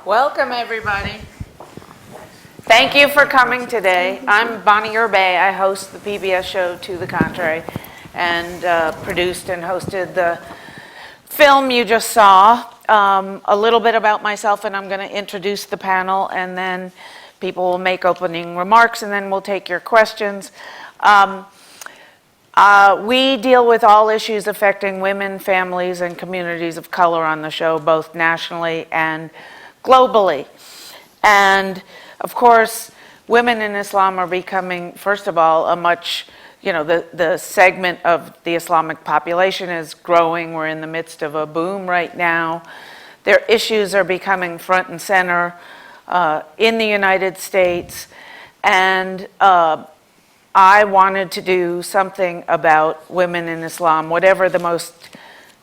Welcome, everybody. Thank you for coming today. I'm Bonnie Erbé. I host the PBS show To the Contrary and produced and hosted the film you just saw. A little bit about myself, and I'm going to introduce the panel, and then people will make opening remarks, and then we'll take your questions. We deal with all issues affecting women, families, and communities of color on the show, both nationally and globally. And of course, women in Islam are becoming, first of all, a much, the segment of the Islamic population is growing. We're in the midst of a boom right now. Their issues are becoming front and center in the United States. And I wanted to do something about women in Islam, whatever the most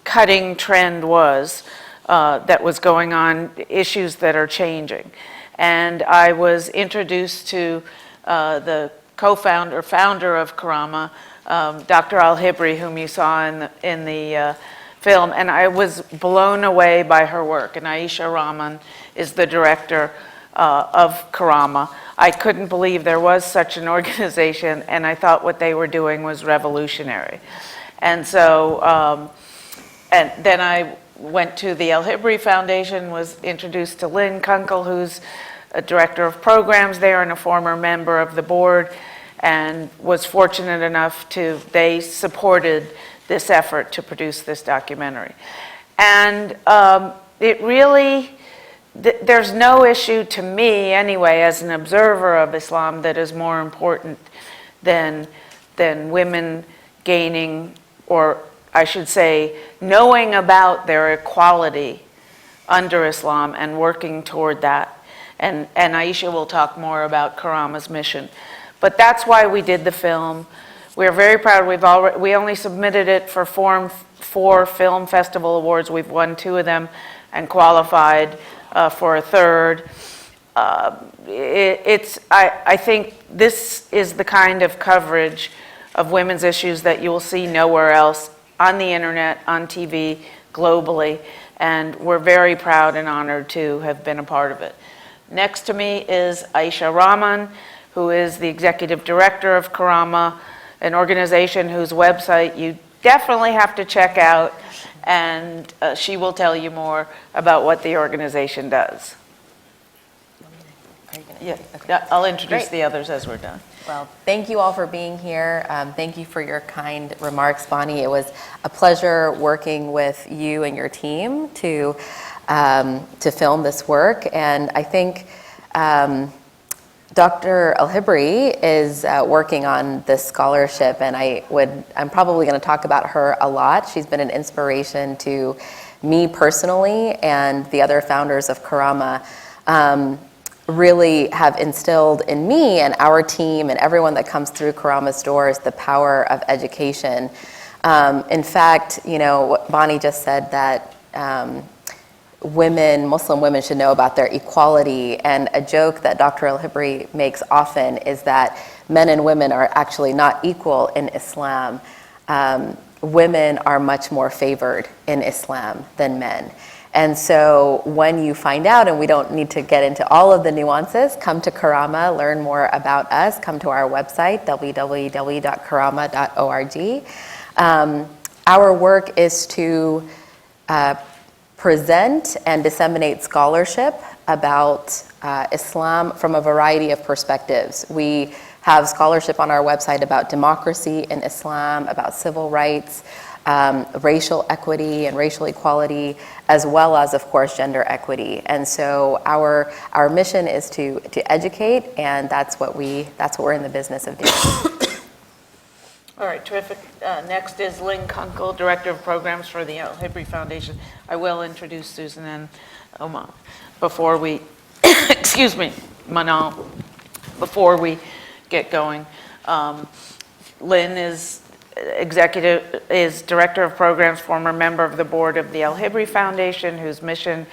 cutting trend was that was going on, issues that are changing. And I was introduced to the founder of Karama, Dr. El-Hibri, whom you saw in the film, and I was blown away by her work. And Aisha Rahman is the director of Karama. I couldn't believe there was such an organization, and I thought what they were doing was revolutionary. And so, and then I went to the El-Hibri Foundation, was introduced to Lynn Kunkel, who's a director of programs there and a former member of the board, and was fortunate enough they supported this effort to produce this documentary. And it really, there's no issue to me anyway, as an observer of Islam, that is more important than women gaining, or I should say, knowing about their equality under Islam and working toward that. And Aisha will talk more about Karama's mission. But that's why we did the film. We're very proud. We only submitted it for 4 film festival awards. We've won 2 of them and qualified for a 3rd. I think this is the kind of coverage of women's issues that you will see nowhere else on the internet, on TV, globally, and we're very proud and honored to have been a part of it. Next to me is Aisha Rahman, who is the executive director of Karama, an organization whose website you definitely have to check out, and she will tell you more about what the organization does. Yeah, okay. I'll introduce the others as we're done. Well, thank you all for being here. Thank you for your kind remarks, Bonnie. It was a pleasure working with you and your team to film this work. And I think Dr. El-Hibri is working on this scholarship, and I'm probably going to talk about her a lot. She's been an inspiration to me personally, and the other founders of Karama really have instilled in me and our team and everyone that comes through Karama's doors the power of education. In fact, what Bonnie just said, that Muslim women should know about their equality, and a joke that Dr. El-Hibri makes often is that men and women are actually not equal in Islam. Women are much more favored in Islam than men. And so when you find out, and we don't need to get into all of the nuances, come to Karama, learn more about us, come to our website, www.karama.org. Our work is to present and disseminate scholarship about Islam from a variety of perspectives. We have scholarship on our website about democracy in Islam, about civil rights, racial equity and racial equality, as well as, of course, gender equity. And so our mission is to educate, and that's what we're in the business of doing. All right, terrific. Next is Lynn Kunkel, Director of Programs for the El-Hibri Foundation. I will introduce Susan and Oma before we, excuse me, Manal, before we get going. Lynn is Director of Programs, former member of the board of the El-Hibri Foundation, whose mission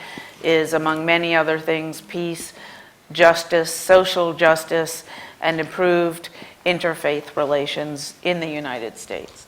is, among many other things, peace, justice, social justice, and improved interfaith relations in the United States.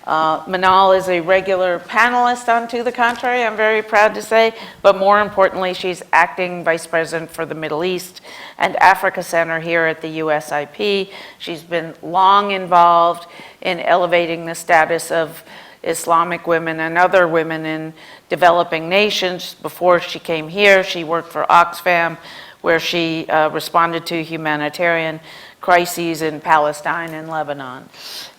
Manal is a regular panelist on To the Contrary, I'm very proud to say, but more importantly, she's acting vice president for the Middle East and Africa Center here at the USIP. She's been long involved in elevating the status of Islamic women and other women in developing nations. Before she came here, she worked for Oxfam, where she responded to humanitarian crises in Palestine and Lebanon.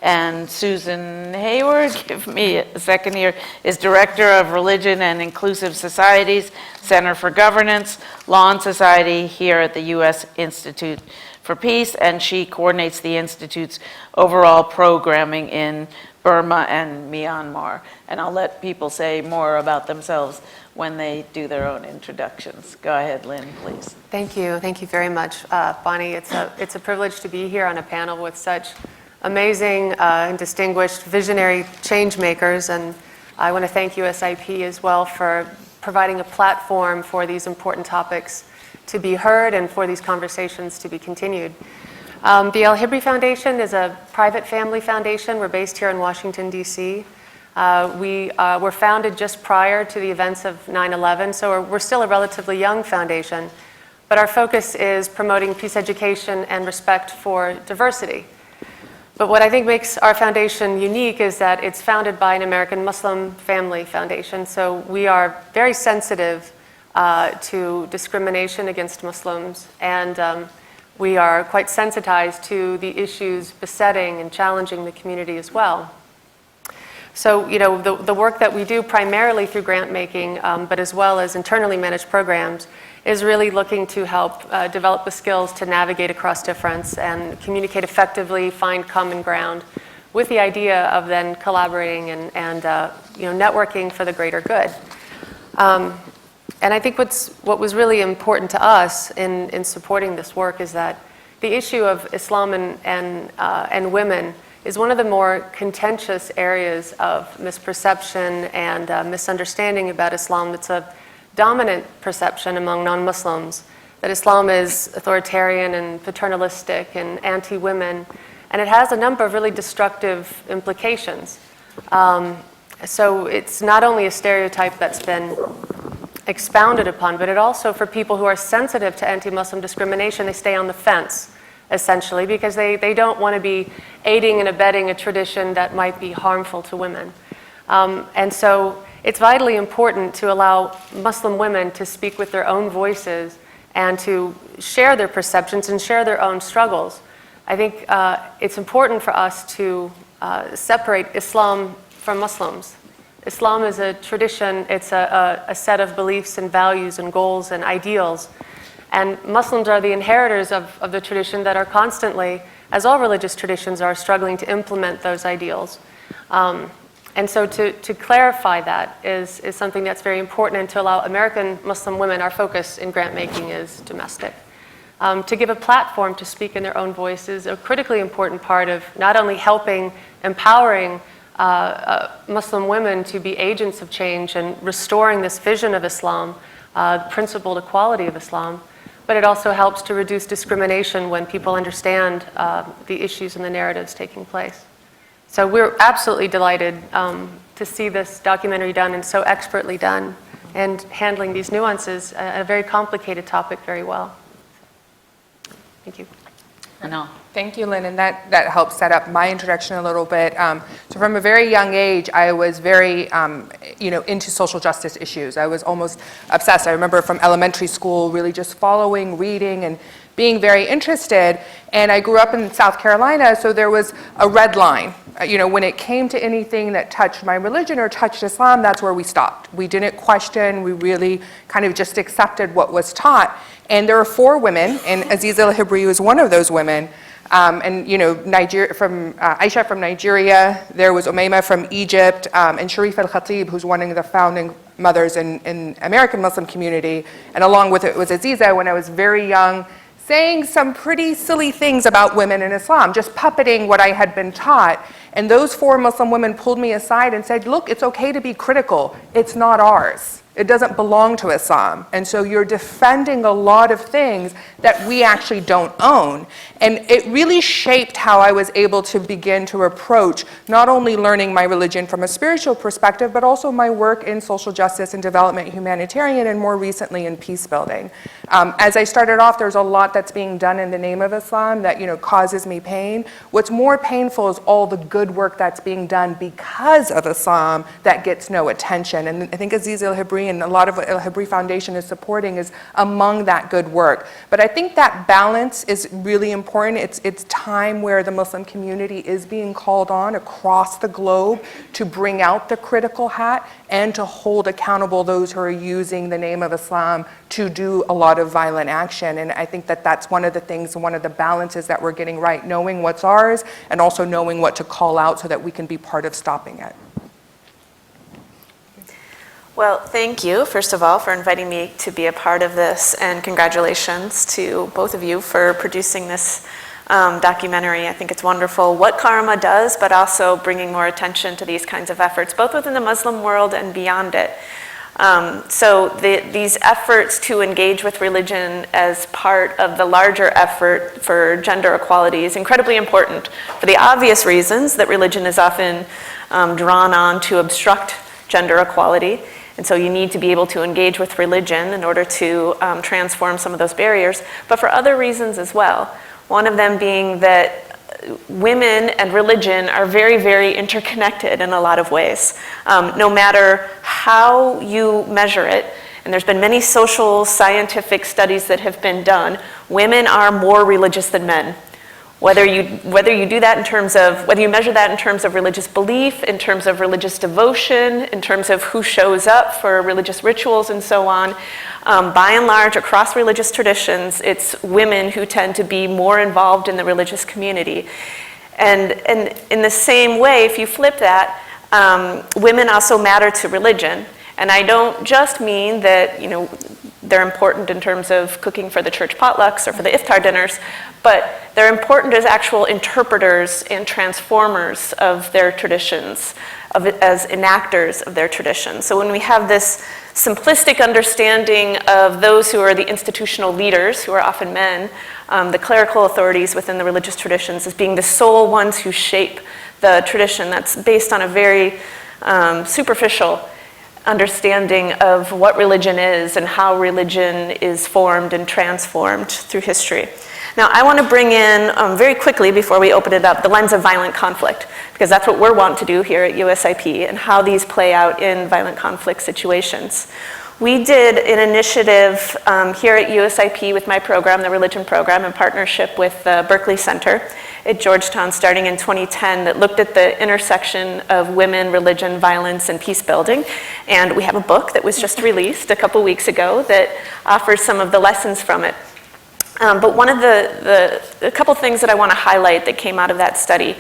And Susan Hayward, give me a second here, is Director of Religion and Inclusive Societies, Center for Governance, Law and Society here at the U.S. Institute for Peace, and she coordinates the Institute's overall programming in Burma and Myanmar. And I'll let people say more about themselves when they do their own introductions. Go ahead, Lynn, please. Thank you very much, Bonnie. It's a privilege to be here on a panel with such amazing and distinguished visionary change makers, and I want to thank USIP as well for providing a platform for these important topics to be heard and for these conversations to be continued. The El-Hibri Foundation is a private family foundation. We're based here in Washington, D.C. We were founded just prior to the events of 9/11, so we're still a relatively young foundation, but our focus is promoting peace education and respect for diversity. But what I think makes our foundation unique is that it's founded by an American Muslim family foundation, so we are very sensitive to discrimination against Muslims, and we are quite sensitized to the issues besetting and challenging the community as well. So, you know, the work that we do primarily through grant making, but as well as internally managed programs, is really looking to help develop the skills to navigate across difference and communicate effectively, find common ground, with the idea of then collaborating and you know, networking for the greater good. And I think what was really important to us in supporting this work is that the issue of Islam and women is one of the more contentious areas of misperception and misunderstanding about Islam. It's a dominant perception among non-Muslims that Islam is authoritarian and paternalistic and anti-women, and it has a number of really destructive implications. So it's not only a stereotype that's been expounded upon, but it also, for people who are sensitive to anti-Muslim discrimination, they stay on the fence, essentially, because they don't want to be aiding and abetting a tradition that might be harmful to women. And so it's vitally important to allow Muslim women to speak with their own voices and to share their perceptions and share their own struggles. I think it's important for us to separate Islam from Muslims. Islam is a tradition, it's a set of beliefs and values and goals and ideals. And Muslims are the inheritors of the tradition that are constantly, as all religious traditions are, struggling to implement those ideals. And so to clarify that is something that's very important, and to allow American Muslim women, our focus in grant making is domestic. To give a platform to speak in their own voice is a critically important part of not only helping, empowering Muslim women to be agents of change and restoring this vision of Islam, principled equality of Islam, but it also helps to reduce discrimination when people understand the issues and the narratives taking place. So we're absolutely delighted to see this documentary done, and so expertly done, and handling these nuances, a very complicated topic, very well. Thank you. No. Thank you, Lynn, and that helps set up my introduction a little bit. So from a very young age, I was very, into social justice issues. I was almost obsessed. I remember from elementary school really just following, reading, and being very interested. And I grew up in South Carolina, so there was a red line. When it came to anything that touched my religion or touched Islam, that's where we stopped. We didn't question, we really kind of just accepted what was taught. And there were 4 women, and Aziza El-Hibri was one of those women. Nigeria, from Aisha from Nigeria, there was Umayma from Egypt, and Sharif al-Khatib, who's one of the founding mothers in American Muslim community. And along with it was Aziza, when I was very young, saying some pretty silly things about women in Islam, just puppeting what I had been taught. And those 4 Muslim women pulled me aside and said, look, it's okay to be critical. It's not ours. It doesn't belong to Islam. And so you're defending a lot of things that we actually don't own. And it really shaped how I was able to begin to approach not only learning my religion from a spiritual perspective, but also my work in social justice and development, humanitarian, and more recently in peace building. As I started off, there's a lot that's being done in the name of Islam that causes me pain. What's more painful is all the good work that's being done because of Islam that gets no attention. And I think Aziz El-Hibri and a lot of what El-Hibri Foundation is supporting is among that good work. But I think that balance is really important. It's time where the Muslim community is being called on across the globe to bring out the critical hat and to hold accountable those who are using the name of Islam to do a lot of violent action. And I think that that's one of the things, one of the balances that we're getting right, knowing what's ours and also knowing what to call out so that we can be part of stopping it. Well, thank you, first of all, for inviting me to be a part of this, and congratulations to both of you for producing this documentary. I think it's wonderful what Karama does, but also bringing more attention to these kinds of efforts, both within the Muslim world and beyond it. These efforts to engage with religion as part of the larger effort for gender equality is incredibly important for the obvious reasons that religion is often drawn on to obstruct gender equality. And so you need to be able to engage with religion in order to transform some of those barriers, but for other reasons as well. One of them being that women and religion are very, very interconnected in a lot of ways. No matter how you measure it, and there's been many social scientific studies that have been done, women are more religious than men. Whether you do that in terms of, whether you measure that in terms of religious belief, in terms of religious devotion, in terms of who shows up for religious rituals and so on, by and large, across religious traditions, it's women who tend to be more involved in the religious community. And in the same way, if you flip that, women also matter to religion. And I don't just mean that, they're important in terms of cooking for the church potlucks or for the iftar dinners, but they're important as actual interpreters and transformers of their traditions, as enactors of their traditions. So when we have this simplistic understanding of those who are the institutional leaders, who are often men, the clerical authorities within the religious traditions as being the sole ones who shape the tradition, that's based on a very superficial understanding of what religion is and how religion is formed and transformed through history. Now, I want to bring in, very quickly before we open it up, the lens of violent conflict, because that's what we're wanting to do here at USIP and how these play out in violent conflict situations. We did an initiative here at USIP with my program, the religion program, in partnership with the Berkeley Center at Georgetown starting in 2010 that looked at the intersection of women, religion, violence, and peace building. And we have a book that was just released a couple weeks ago that offers some of the lessons from it. But one of a couple things that I want to highlight that came out of that study.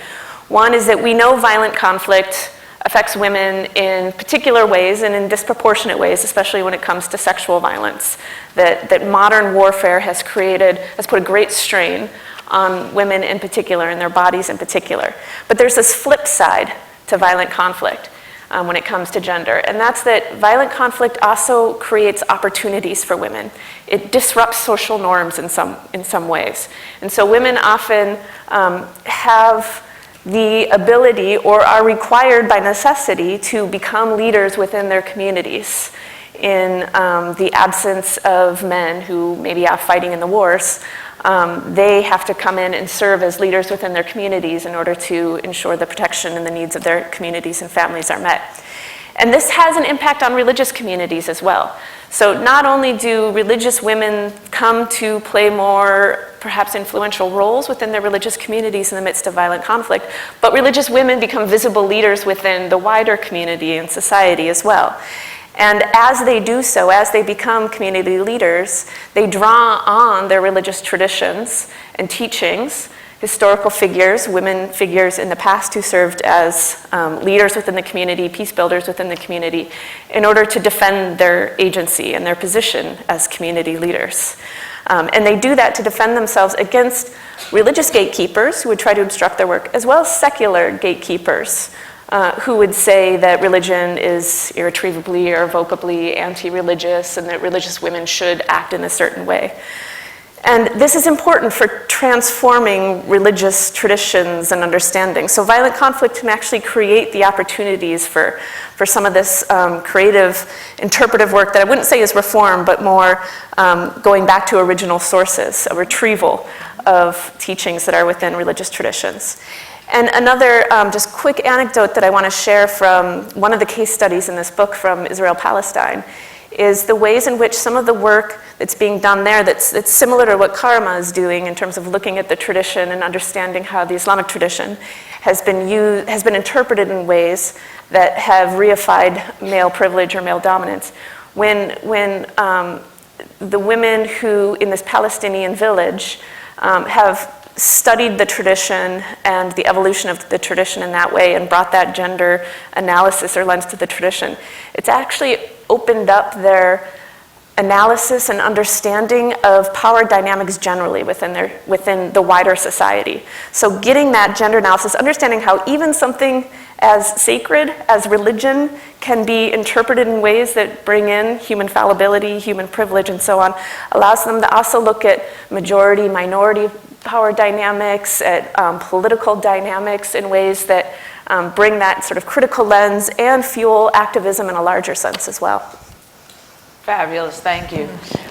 One is that we know violent conflict affects women in particular ways and in disproportionate ways, especially when it comes to sexual violence. That modern warfare has put a great strain on women in particular and their bodies in particular. But there's this flip side to violent conflict when it comes to gender, and that's that violent conflict also creates opportunities for women. It disrupts social norms in some ways. And so women often have the ability or are required by necessity to become leaders within their communities in the absence of men who may be out fighting in the wars. They have to come in and serve as leaders within their communities in order to ensure the protection and the needs of their communities and families are met. And this has an impact on religious communities as well. So not only do religious women come to play more perhaps influential roles within their religious communities in the midst of violent conflict, but religious women become visible leaders within the wider community and society as well. And as they do so, as they become community leaders, they draw on their religious traditions and teachings, historical figures, women figures in the past who served as leaders within the community, peace builders within the community, in order to defend their agency and their position as community leaders. And they do that to defend themselves against religious gatekeepers who would try to obstruct their work, as well as secular gatekeepers who would say that religion is irretrievably or irrevocably anti-religious and that religious women should act in a certain way. And this is important for transforming religious traditions and understanding. So violent conflict can actually create the opportunities for some of this creative, interpretive work that I wouldn't say is reform, but more going back to original sources, a retrieval of teachings that are within religious traditions. And another just quick anecdote that I want to share from one of the case studies in this book from Israel-Palestine is the ways in which some of the work that's being done there that's similar to what Karama is doing in terms of looking at the tradition and understanding how the Islamic tradition has been interpreted in ways that have reified male privilege or male dominance. When the women who in this Palestinian village have studied the tradition and the evolution of the tradition in that way and brought that gender analysis or lens to the tradition, it's actually opened up their analysis and understanding of power dynamics generally within the wider society. So getting that gender analysis, understanding how even something as sacred as religion can be interpreted in ways that bring in human fallibility, human privilege, and so on, allows them to also look at majority, minority power dynamics, at political dynamics in ways that bring that sort of critical lens and fuel activism in a larger sense as well. Fabulous, thank you.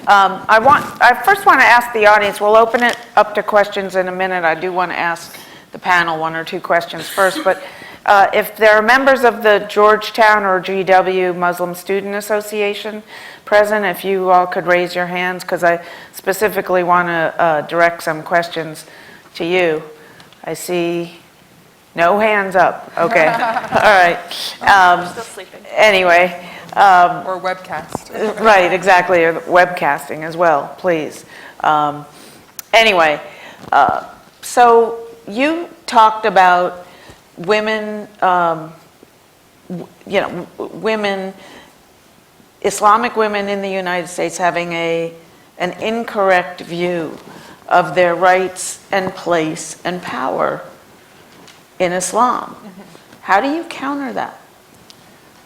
I first want to ask the audience, we'll open it up to questions in a minute. I do want to ask the panel one or two questions first, but if there are members of the Georgetown or GW Muslim Student Association present, if you all could raise your hands, because I specifically want to direct some questions to you. I see no hands up, okay, all right. I'm still sleeping. Anyway. Or webcast. Right, exactly, or webcasting as well, please. Anyway, so you talked about women, women, Islamic women in the United States having an incorrect view of their rights and place and power in Islam. How do you counter that?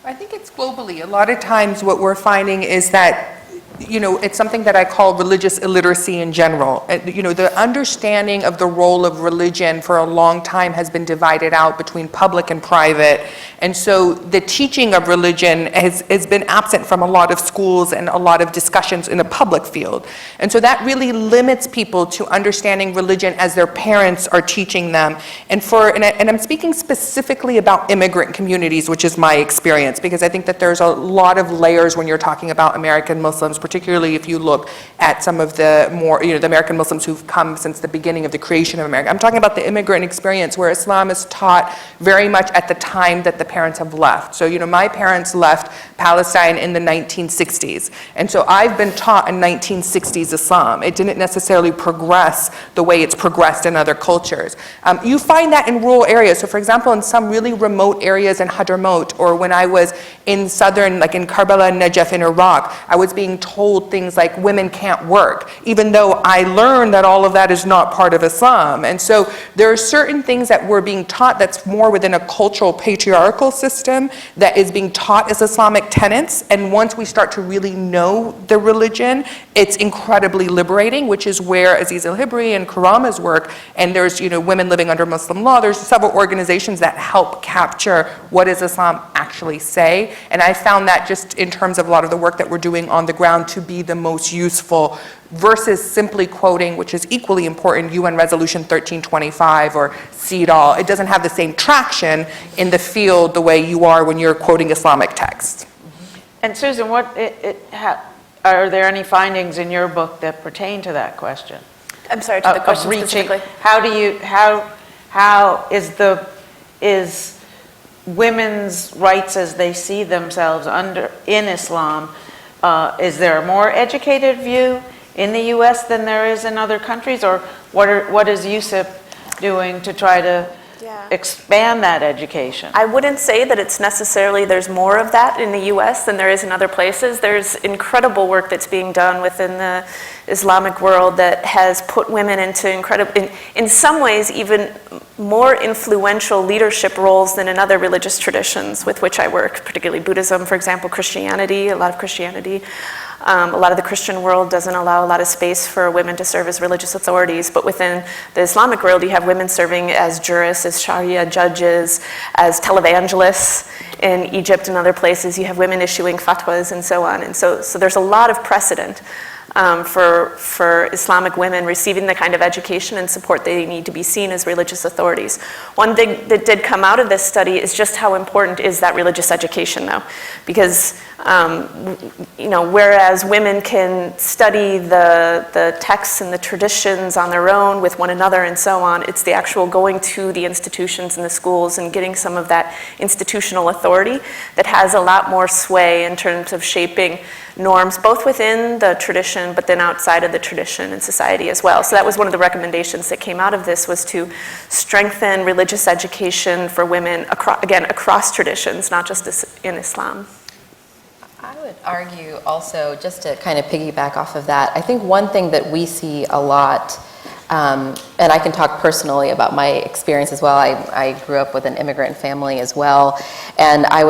I think it's globally. A lot of times what we're finding is that, it's something that I call religious illiteracy in general. The understanding of the role of religion for a long time has been divided out between public and private. And so the teaching of religion has been absent from a lot of schools and a lot of discussions in the public field. And so that really limits people to understanding religion as their parents are teaching them. And I'm speaking specifically about immigrant communities, which is my experience, because I think that there's a lot of layers when you're talking about American Muslims, particularly if you look at some of the more, the American Muslims who've come since the beginning of the creation of America. I'm talking about the immigrant experience where Islam is taught very much at the time that the parents have left. So, my parents left Palestine in the 1960s. And so I've been taught in 1960s Islam. It didn't necessarily progress the way it's progressed in other cultures. You find that in rural areas. So for example, in some really remote areas in Hadramaut, or when I was in southern, like in Karbala and Najaf in Iraq, I was being told things like women can't work, even though I learned that all of that is not part of Islam. And so there are certain things that we're being taught that's more within a cultural patriarchal system that is being taught as Islamic tenets. And once we start to really know the religion, it's incredibly liberating, which is where Aziz El-Hibri and Karama's work, and there's women living under Muslim law, there's several organizations that help capture what does Islam actually say. And I found that just in terms of a lot of the work that we're doing on the ground to be the most useful versus simply quoting, which is equally important, UN Resolution 1325 or CEDAW. It doesn't have the same traction in the field the way you are when you're quoting Islamic texts. And Susan, are there any findings in your book that pertain to that question? I'm sorry, to the question specifically. How is women's rights as they see themselves in Islam, is there a more educated view in the U.S. than there is in other countries, or what is USIP doing to try to Yeah. expand that education. I wouldn't say that it's necessarily there's more of that in the US than there is in other places. There's incredible work that's being done within the Islamic world that has put women into in some ways, even more influential leadership roles than in other religious traditions with which I work, particularly Buddhism, for example, Christianity, a lot of Christianity. A lot of the Christian world doesn't allow a lot of space for women to serve as religious authorities, but within the Islamic world, you have women serving as jurists, as Sharia judges, as televangelists. In Egypt and other places, you have women issuing fatwas and so on. And so there's a lot of precedent for Islamic women receiving the kind of education and support they need to be seen as religious authorities. One thing that did come out of this study is just how important is that religious education, though, because whereas women can study the texts and the traditions on their own with one another and so on, it's the actual going to the institutions and the schools and getting some of that institutional authority that has a lot more sway in terms of shaping norms, both within the tradition, but then outside of the tradition in society as well. So that was one of the recommendations that came out of this, was to strengthen religious education for women, across traditions, not just in Islam. I would argue also, just to kind of piggyback off of that, I think one thing that we see a lot, and I can talk personally about my experience as well. I grew up with an immigrant family as well, and I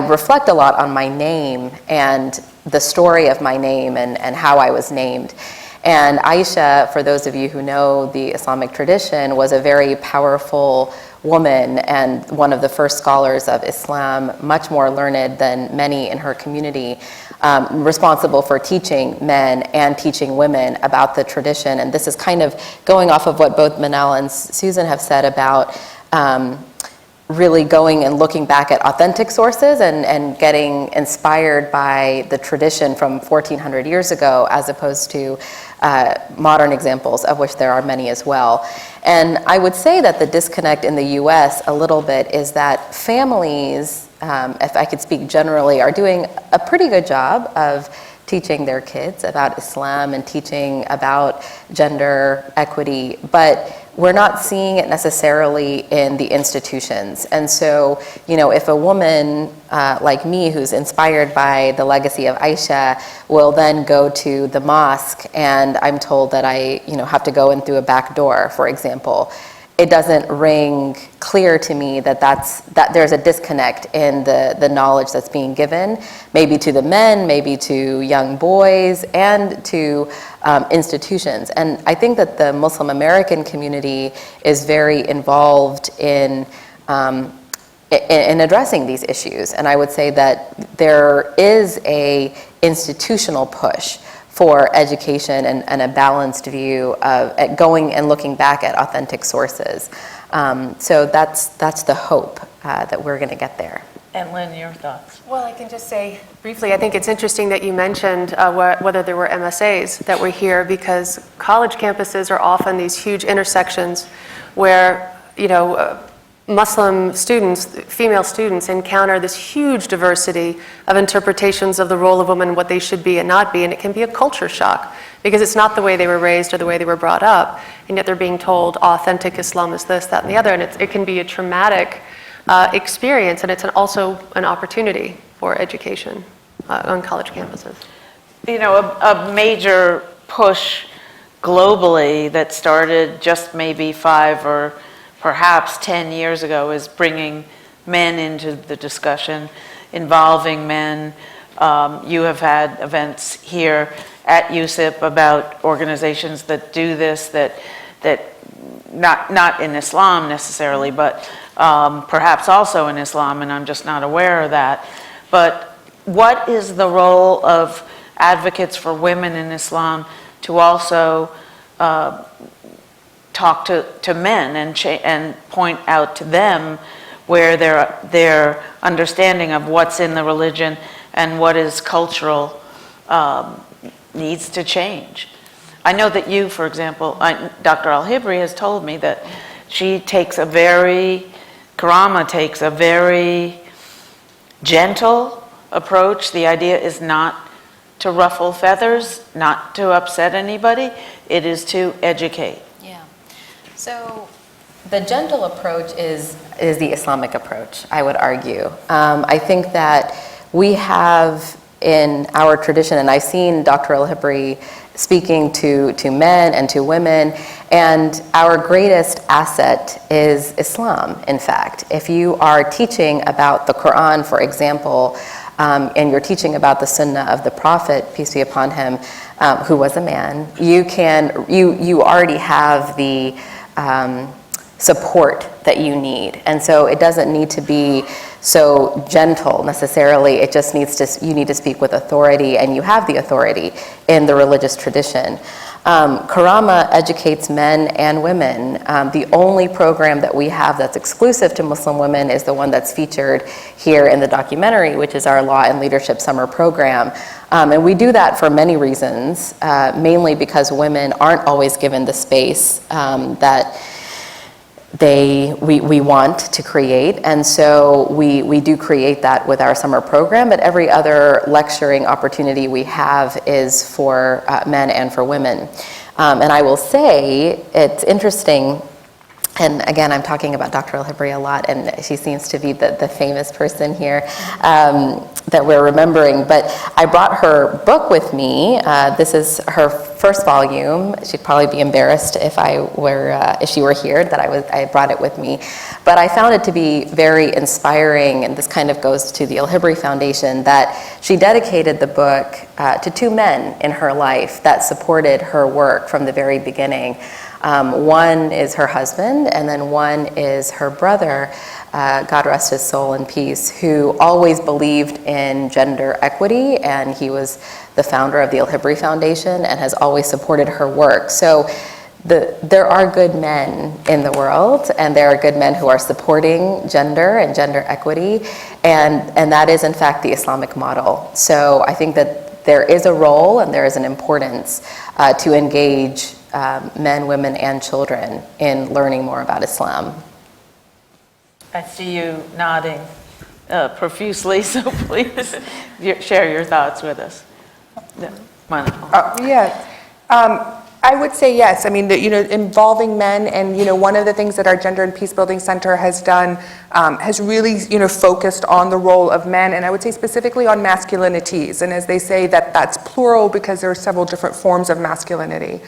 reflect a lot on my name and the story of my name and how I was named. And Aisha, for those of you who know the Islamic tradition, was a very powerful woman and one of the first scholars of Islam, much more learned than many in her community, responsible for teaching men and teaching women about the tradition. And this is kind of going off of what both Manal and Susan have said about really going and looking back at authentic sources and getting inspired by the tradition from 1400 years ago, as opposed to modern examples, of which there are many as well. And I would say that the disconnect in the US a little bit is that families, if I could speak generally, are doing a pretty good job of teaching their kids about Islam and teaching about gender equity, but we're not seeing it necessarily in the institutions. And so, if a woman like me, who's inspired by the legacy of Aisha, will then go to the mosque and I'm told that I, have to go in through a back door, for example, it doesn't ring clear to me that there's a disconnect in the knowledge that's being given, maybe to the men, maybe to young boys, and to institutions. And I think that the Muslim American community is very involved in addressing these issues. And I would say that there is a institutional push for education and a balanced view of going and looking back at authentic sources. So that's the hope that we're going to get there. And Lynn, your thoughts? Well, I can just say briefly, I think it's interesting that you mentioned whether there were MSAs that were here, because college campuses are often these huge intersections where, Muslim students, female students, encounter this huge diversity of interpretations of the role of women, what they should be and not be, and it can be a culture shock because it's not the way they were raised or the way they were brought up, and yet they're being told authentic Islam is this, that, and the other, and it can be a traumatic experience, and it's also an opportunity for education on college campuses. A major push globally that started just maybe 5 or perhaps 10 years ago is bringing men into the discussion, involving men. You have had events here at USIP about organizations that do this, that not in Islam necessarily, but perhaps also in Islam, and I'm just not aware of that. But what is the role of advocates for women in Islam to also talk to men and point out to them where their understanding of what's in the religion and what is cultural needs to change? I know that you, for example, Dr. El-Hibri has told me that Karama takes a very gentle approach. The idea is not to ruffle feathers, not to upset anybody. It is to educate. Yeah. So The gentle approach is the Islamic approach, I would argue. I think that we have in our tradition, and I've seen Dr. El-Hibri speaking to men and to women, and our greatest asset is Islam, in fact. If you are teaching about the Quran, for example, and you're teaching about the Sunnah of the Prophet, peace be upon him, who was a man, you already have the support that you need. And so it doesn't need to be so gentle necessarily. It just you need to speak with authority, and you have the authority in the religious tradition. Karama educates men and women. The only program that we have that's exclusive to Muslim women is the one that's featured here in the documentary, which is our Law and Leadership Summer Program. And we do that for many reasons, mainly because women aren't always given the space that we want to create, and so we do create that with our summer program, but every other lecturing opportunity we have is for men and for women. And I will say, it's interesting, and again, I'm talking about Dr. El-Hibri a lot, and she seems to be the famous person here that we're remembering, but I brought her book with me. This is her first volume. She'd probably be embarrassed if she were here that I brought it with me. But I found it to be very inspiring, and this kind of goes to the El-Hibri Foundation, that she dedicated the book to two men in her life that supported her work from the very beginning. One is her husband, and then one is her brother, God rest his soul in peace, who always believed in gender equity, and he was the founder of the El-Hibri Foundation and has always supported her work. So there are good men in the world, and there are good men who are supporting gender and gender equity, and that is in fact the Islamic model. So I think that there is a role and there is an importance to engage men, women, and children in learning more about Islam. I see you nodding profusely, so please share your thoughts with us. Yes. I would say yes. I mean, involving men, and one of the things that our Gender and Peace Building Center has done has really focused on the role of men, and I would say specifically on masculinities. And as they say, that's plural because there are several different forms of masculinity.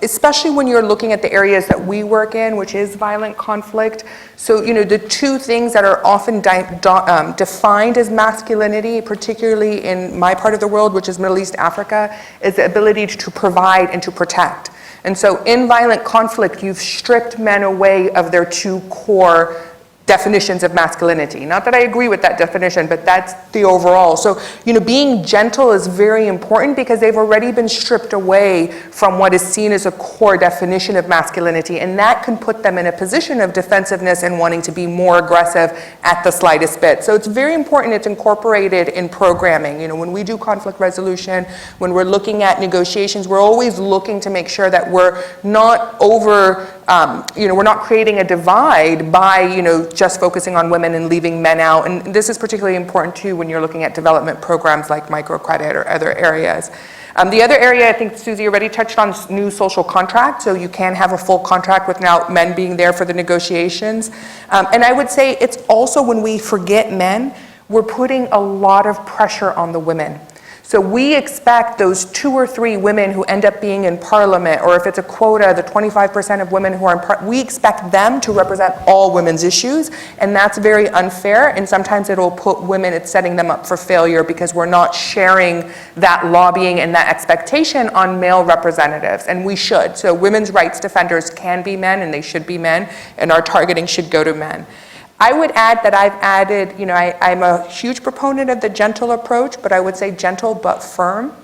Especially when you're looking at the areas that we work in, which is violent conflict. So, the two things that are often defined as masculinity, particularly in my part of the world, which is Middle East Africa, is the ability to provide and to protect. And so in violent conflict, you've stripped men away of their two core definitions of masculinity. Not that I agree with that definition, but that's the overall. So, being gentle is very important because they've already been stripped away from what is seen as a core definition of masculinity, and that can put them in a position of defensiveness and wanting to be more aggressive at the slightest bit. So it's very important it's incorporated in programming. When we do conflict resolution, when we're looking at negotiations, we're always looking to make sure that we're not we're not creating a divide by, just focusing on women and leaving men out. And this is particularly important too when you're looking at development programs like microcredit or other areas. The other area, I think Susie already touched on, is new social contract. So you can have a full contract without men being there for the negotiations. And I would say it's also when we forget men, we're putting a lot of pressure on the women. So we expect those 2 or 3 women who end up being in parliament, or if it's a quota, the 25% of women who are in parliament, we expect them to represent all women's issues, and that's very unfair, and sometimes it'll put women, it's setting them up for failure because we're not sharing that lobbying and that expectation on male representatives, and we should. So women's rights defenders can be men, and they should be men, and our targeting should go to men. I would add that I've added, I'm a huge proponent of the gentle approach, but I would say gentle but firm.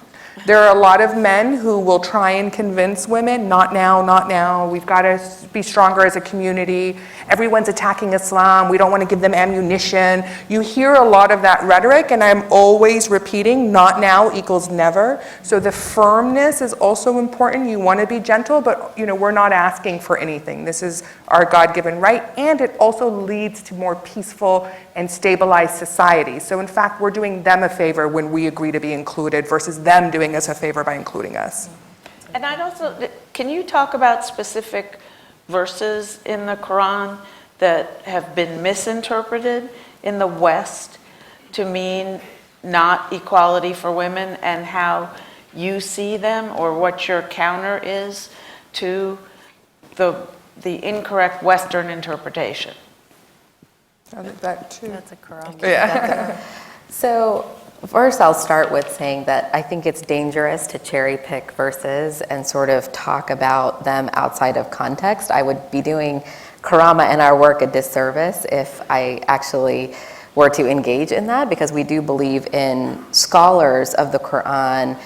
There are a lot of men who will try and convince women, not now, not now, we've got to be stronger as a community, everyone's attacking Islam, we don't want to give them ammunition. You hear a lot of that rhetoric, and I'm always repeating, not now equals never. So the firmness is also important. You want to be gentle, but we're not asking for anything. This is our God-given right, and it also leads to more peaceful and stabilized society. So in fact, we're doing them a favor when we agree to be included versus them doing us a favor by including us. And can you talk about specific verses in the Quran that have been misinterpreted in the West to mean not equality for women, and how you see them, or what your counter is to the incorrect Western interpretation? That too. That's a Karama. Yeah. So first I'll start with saying that I think it's dangerous to cherry pick verses and sort of talk about them outside of context. I would be doing Karama and our work a disservice if I actually were to engage in that, because we do believe in scholars of the Quran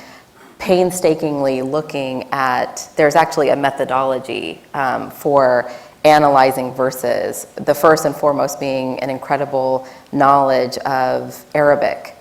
painstakingly looking at, there's actually a methodology for analyzing verses, the first and foremost being an incredible knowledge of Arabic,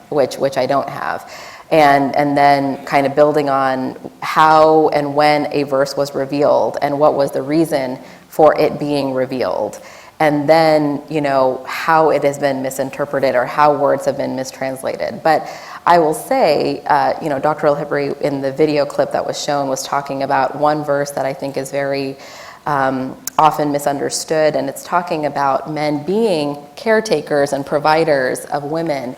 which I don't have, and then kind of building on how and when a verse was revealed and what was the reason for it being revealed, and then, you know, how it has been misinterpreted or how words have been mistranslated. But I will say, you know, Dr. El-Hibri in the video clip that was shown was talking about one verse that I think is very often misunderstood, and it's talking about men being caretakers and providers of women.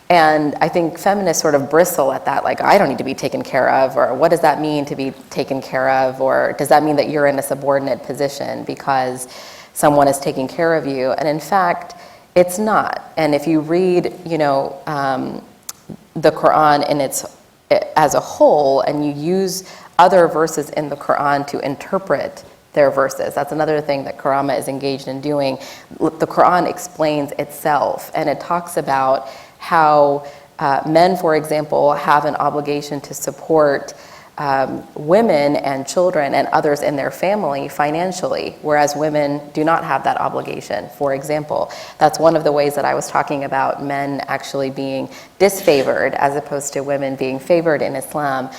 And I think feminists sort of bristle at that, like, I don't need to be taken care of, or what does that mean to be taken care of, or does that mean that you're in a subordinate position because someone is taking care of you? And in fact, it's not. And if you read, you know, the Quran in as a whole, and you use other verses in the Quran to interpret their verses. That's another thing that Karama is engaged in doing. The Quran explains itself, and it talks about how men, for example, have an obligation to support women and children and others in their family financially, whereas women do not have that obligation, for example. That's one of the ways that I was talking about men actually being disfavored as opposed to women being favored in Islam.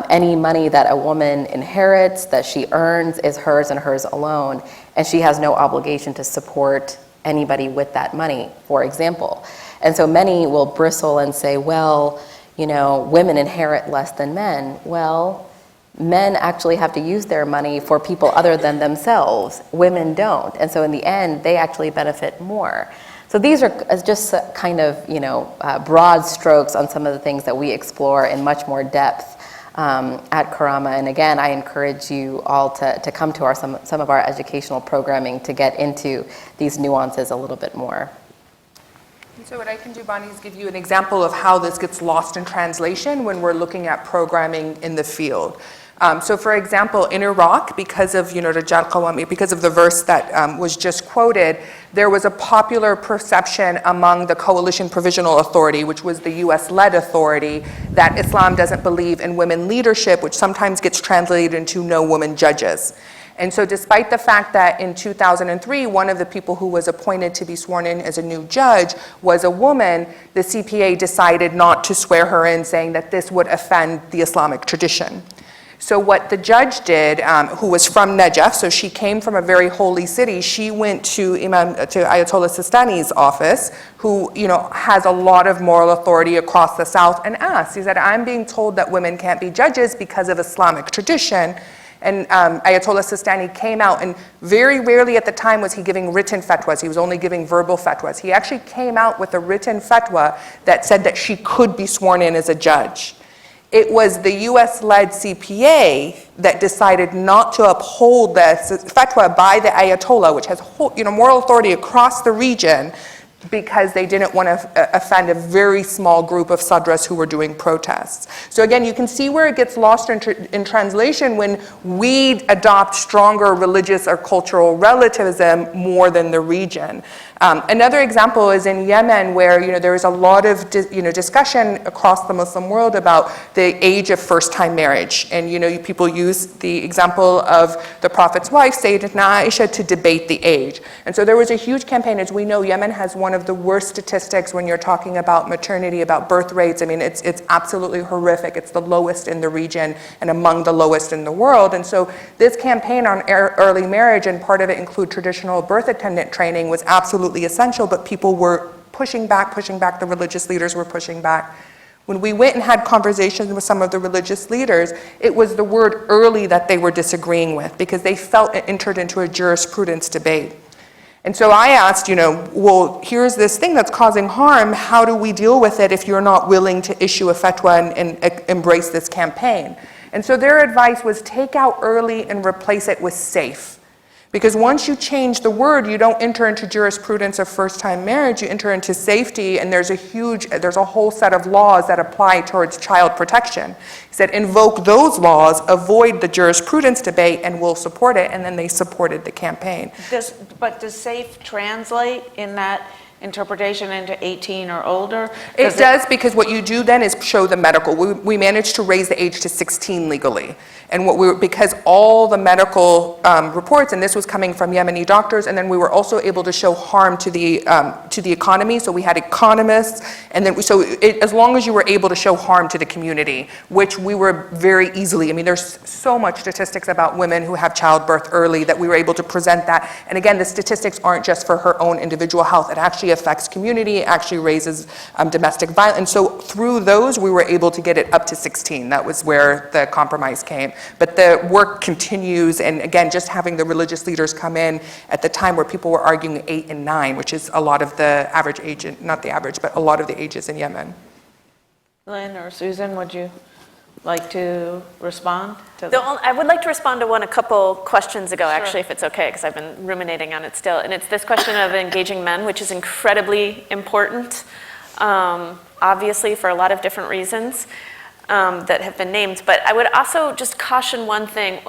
Any money that a woman inherits, that she earns, is hers and hers alone, and she has no obligation to support anybody with that money, for example. And so many will bristle and say, well, you know, women inherit less than men. Well, men actually have to use their money for people other than themselves. Women don't. And so in the end, they actually benefit more. So these are just kind of, you know, broad strokes on some of the things that we explore in much more depth at Karama. And again, I encourage you all to come to some of our educational programming to get into these nuances a little bit more. So what I can do, Bonnie, is give you an example of how this gets lost in translation when we're looking at programming in the field. So for example, in Iraq, because of, you know, Rijal Qawami, because of the verse that was just quoted, there was a popular perception among the Coalition Provisional Authority, which was the US-led authority, that Islam doesn't believe in women leadership, which sometimes gets translated into no woman judges. And so despite the fact that in 2003, one of the people who was appointed to be sworn in as a new judge was a woman, the CPA decided not to swear her in, saying that this would offend the Islamic tradition. So what the judge did, who was from Najaf, so she came from a very holy city, she went to Ayatollah Sistani's office, who, you know, has a lot of moral authority across the South, and asked, he said, I'm being told that women can't be judges because of Islamic tradition. And Ayatollah Sistani came out, and very rarely at the time was he giving written fatwas. He was only giving verbal fatwas. He actually came out with a written fatwa that said that she could be sworn in as a judge. It was the US-led CPA that decided not to uphold the fatwa by the Ayatollah, which has, you know, moral authority across the region, because they didn't want to offend a very small group of sadras who were doing protests. So again, you can see where it gets lost in translation when we adopt stronger religious or cultural relativism more than the region. Another example is in Yemen, where, you know, there is a lot of discussion across the Muslim world about the age of first-time marriage, and, you know, people use the example of the Prophet's wife, Sayyidatuna Aisha, to debate the age. And so there was a huge campaign. As we know, Yemen has one of the worst statistics when you're talking about maternity, about birth rates. I mean, it's absolutely horrific. It's the lowest in the region and among the lowest in the world. And so this campaign on early marriage, and part of it include traditional birth attendant training, was absolutely essential, but people were pushing back, the religious leaders were pushing back. When we went and had conversations with some of the religious leaders, it was the word early that they were disagreeing with because they felt it entered into a jurisprudence debate. And so I asked, well, here's this thing that's causing harm. How do we deal with it if you're not willing to issue a fatwa and embrace this campaign? And so their advice was take out early and replace it with safe. Because once you change the word, you don't enter into jurisprudence of first-time marriage, you enter into safety, and there's a whole set of laws that apply towards child protection. He said, invoke those laws, avoid the jurisprudence debate, and we'll support it, and then they supported the campaign. But does safe translate in that interpretation into 18 or older? It does, because what you do then is show the medical. We managed to raise the age to 16 legally. And because all the medical reports, and this was coming from Yemeni doctors, and then we were also able to show harm to the economy. So we had economists, and then as long as you were able to show harm to the community, which we were very easily. I mean, there's so much statistics about women who have childbirth early that we were able to present that. And again, the statistics aren't just for her own individual health. It actually affects community. It actually raises domestic violence. And so through those, we were able to get it up to 16. That was where the compromise came. But the work continues, and again, just having the religious leaders come in at the time where people were arguing 8 and 9, which is a lot of the average age, not the average, but a lot of the ages in Yemen. Lynn or Susan, would you like to respond to I would like to respond to one a couple questions ago, actually, if it's okay, because I've been ruminating on it still. And it's this question of engaging men, which is incredibly important, obviously, for a lot of different reasons that have been named. But I would also just caution one thing.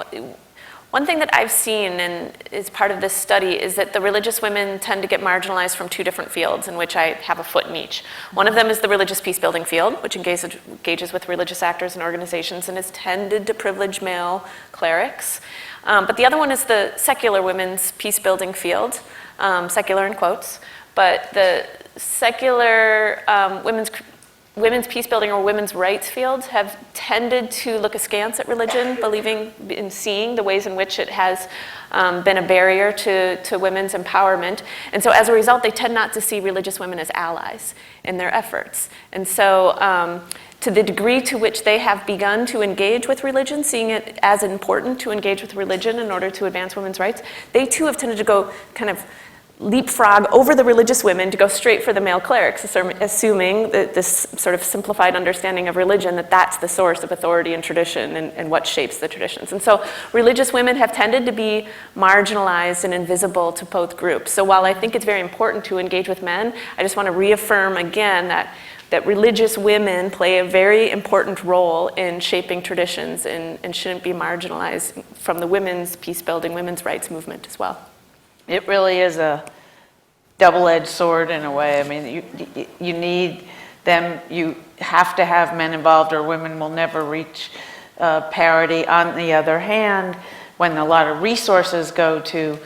One thing that I've seen, and is part of this study, is that the religious women tend to get marginalized from 2 different fields in which I have a foot in each. One of them is the religious peace-building field, which engages with religious actors and organizations and has tended to privilege male clerics. But the other one is the secular women's peace-building field, secular in quotes, but the secular women's peace-building or women's rights fields have tended to look askance at religion, believing in seeing the ways in which it has been a barrier to women's empowerment. And so as a result, they tend not to see religious women as allies in their efforts. And so to the degree to which they have begun to engage with religion, seeing it as important to engage with religion in order to advance women's rights, they too have tended to go kind of leapfrog over the religious women to go straight for the male clerics, assuming that this sort of simplified understanding of religion, that that's the source of authority and tradition and what shapes the traditions. And so religious women have tended to be marginalized and invisible to both groups. So while I think it's very important to engage with men, I just want to reaffirm again that religious women play a very important role in shaping traditions and shouldn't be marginalized from the women's peace-building, women's rights movement as well. It really is a double-edged sword in a way. I mean, you need them, you have to have men involved or women will never reach parity. On the other hand, when a lot of resources go to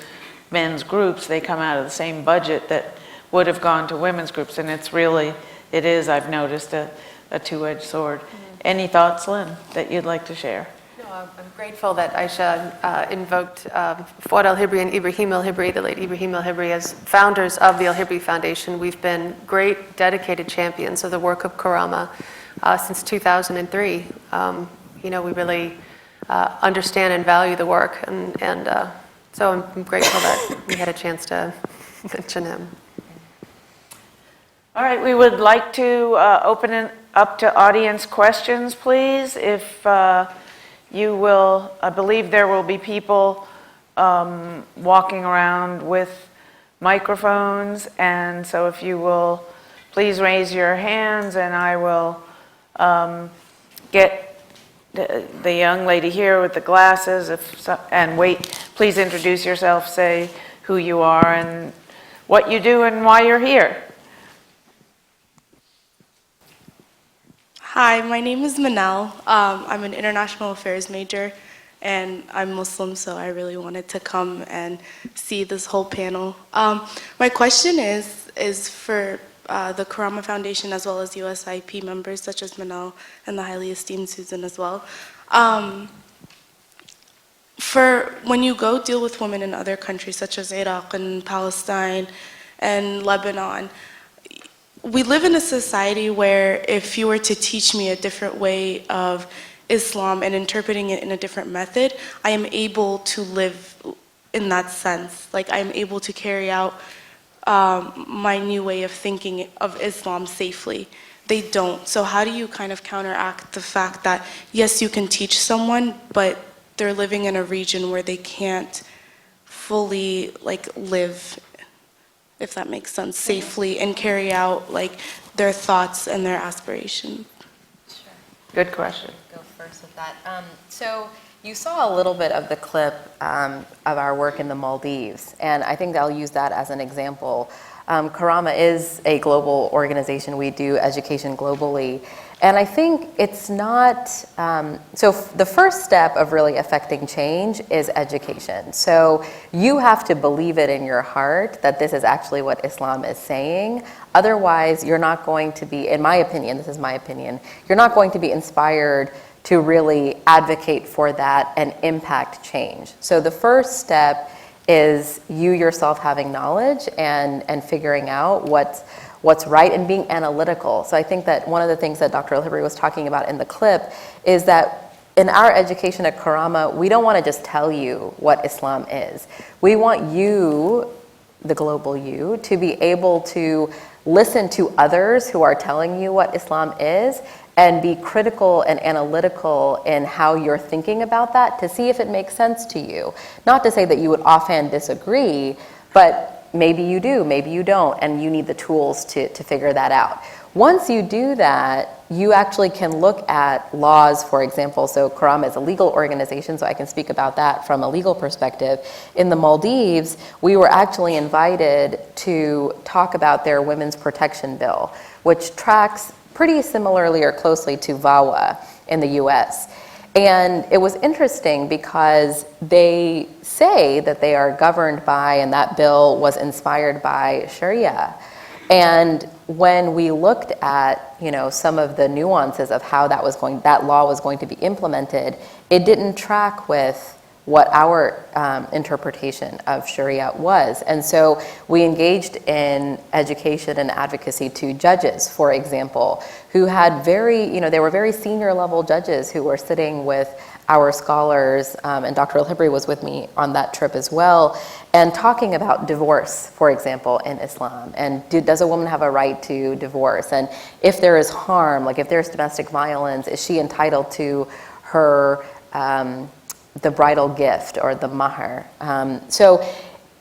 men's groups, they come out of the same budget that would have gone to women's groups. And it is, I've noticed, a two-edged sword. Any thoughts, Lynn, that you'd like to share? I'm grateful that Aisha invoked Fuad El-Hibri and Ibrahim El-Hibri, the late Ibrahim El-Hibri, as founders of the El-Hibri Foundation. We've been great, dedicated champions of the work of Karama since 2003. We really understand and value the work, and so I'm grateful that we had a chance to mention him. All right, we would like to open it up to audience questions, please. If you will, I believe there will be people walking around with microphones, and so if you will please raise your hands, and I will get the young lady here with the glasses, and wait, please introduce yourself, say who you are and what you do and why you're here. Hi, my name is Manal. I'm an international affairs major, and I'm Muslim, so I really wanted to come and see this whole panel. My question is for the Karama Foundation as well as USIP members such as Manal and the highly esteemed Susan as well. For when you go deal with women in other countries such as Iraq and Palestine and Lebanon, we live in a society where if you were to teach me a different way of Islam and interpreting it in a different method, I am able to live in that sense. Like, I'm able to carry out my new way of thinking of Islam safely. They don't. So how do you kind of counteract the fact that, yes, you can teach someone, but they're living in a region where they can't fully like live, if that makes sense, safely and carry out like their thoughts and their aspirations? Good question. Go first with that. So you saw a little bit of the clip of our work in the Maldives, and I think I'll use that as an example. Karama is a global organization. We do education globally. And I think it's not, so the first step of really affecting change is education. So you have to believe it in your heart that this is actually what Islam is saying. Otherwise, you're not going to be, in my opinion, this is my opinion, you're not going to be inspired to really advocate for that and impact change. So the first step is you yourself having knowledge and figuring out what's right and being analytical. So I think that one of the things that Dr. El-Hibri was talking about in the clip is that in our education at Karama, we don't want to just tell you what Islam is. We want you, the global you, to be able to listen to others who are telling you what Islam is and be critical and analytical in how you're thinking about that to see if it makes sense to you. Not to say that you would offhand disagree, but maybe you do, maybe you don't, and you need the tools to figure that out. Once you do that, you actually can look at laws, for example. So Karama is a legal organization, so I can speak about that from a legal perspective. In the Maldives, we were actually invited to talk about their women's protection bill, which tracks pretty similarly or closely to VAWA in the US. And it was interesting because they say that they are governed by, and that bill was inspired by Sharia. And when we looked at, some of the nuances of how that law was going to be implemented, it didn't track with what our interpretation of Sharia was. And so we engaged in education and advocacy to judges, for example, who had they were very senior level judges who were sitting with our scholars, and Dr. El-Hibri was with me on that trip as well, and talking about divorce, for example, in Islam. And does a woman have a right to divorce? And if there is harm, like if there's domestic violence, is she entitled to her the bridal gift or the mahar? So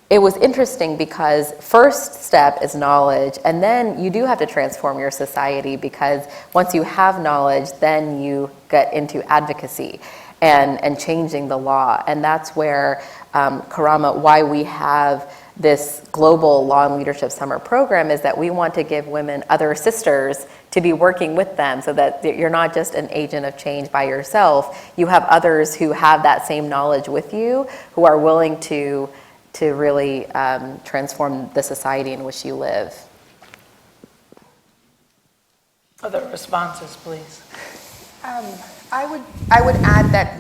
it was interesting because first step is knowledge, and then you do have to transform your society, because once you have knowledge, then you get into advocacy and changing the law. And that's where Karama, why we have this global law and leadership summer program, is that we want to give women other sisters to be working with them, so that you're not just an agent of change by yourself. You have others who have that same knowledge with you, who are willing to really transform the society in which you live. Other responses, please. I would add that,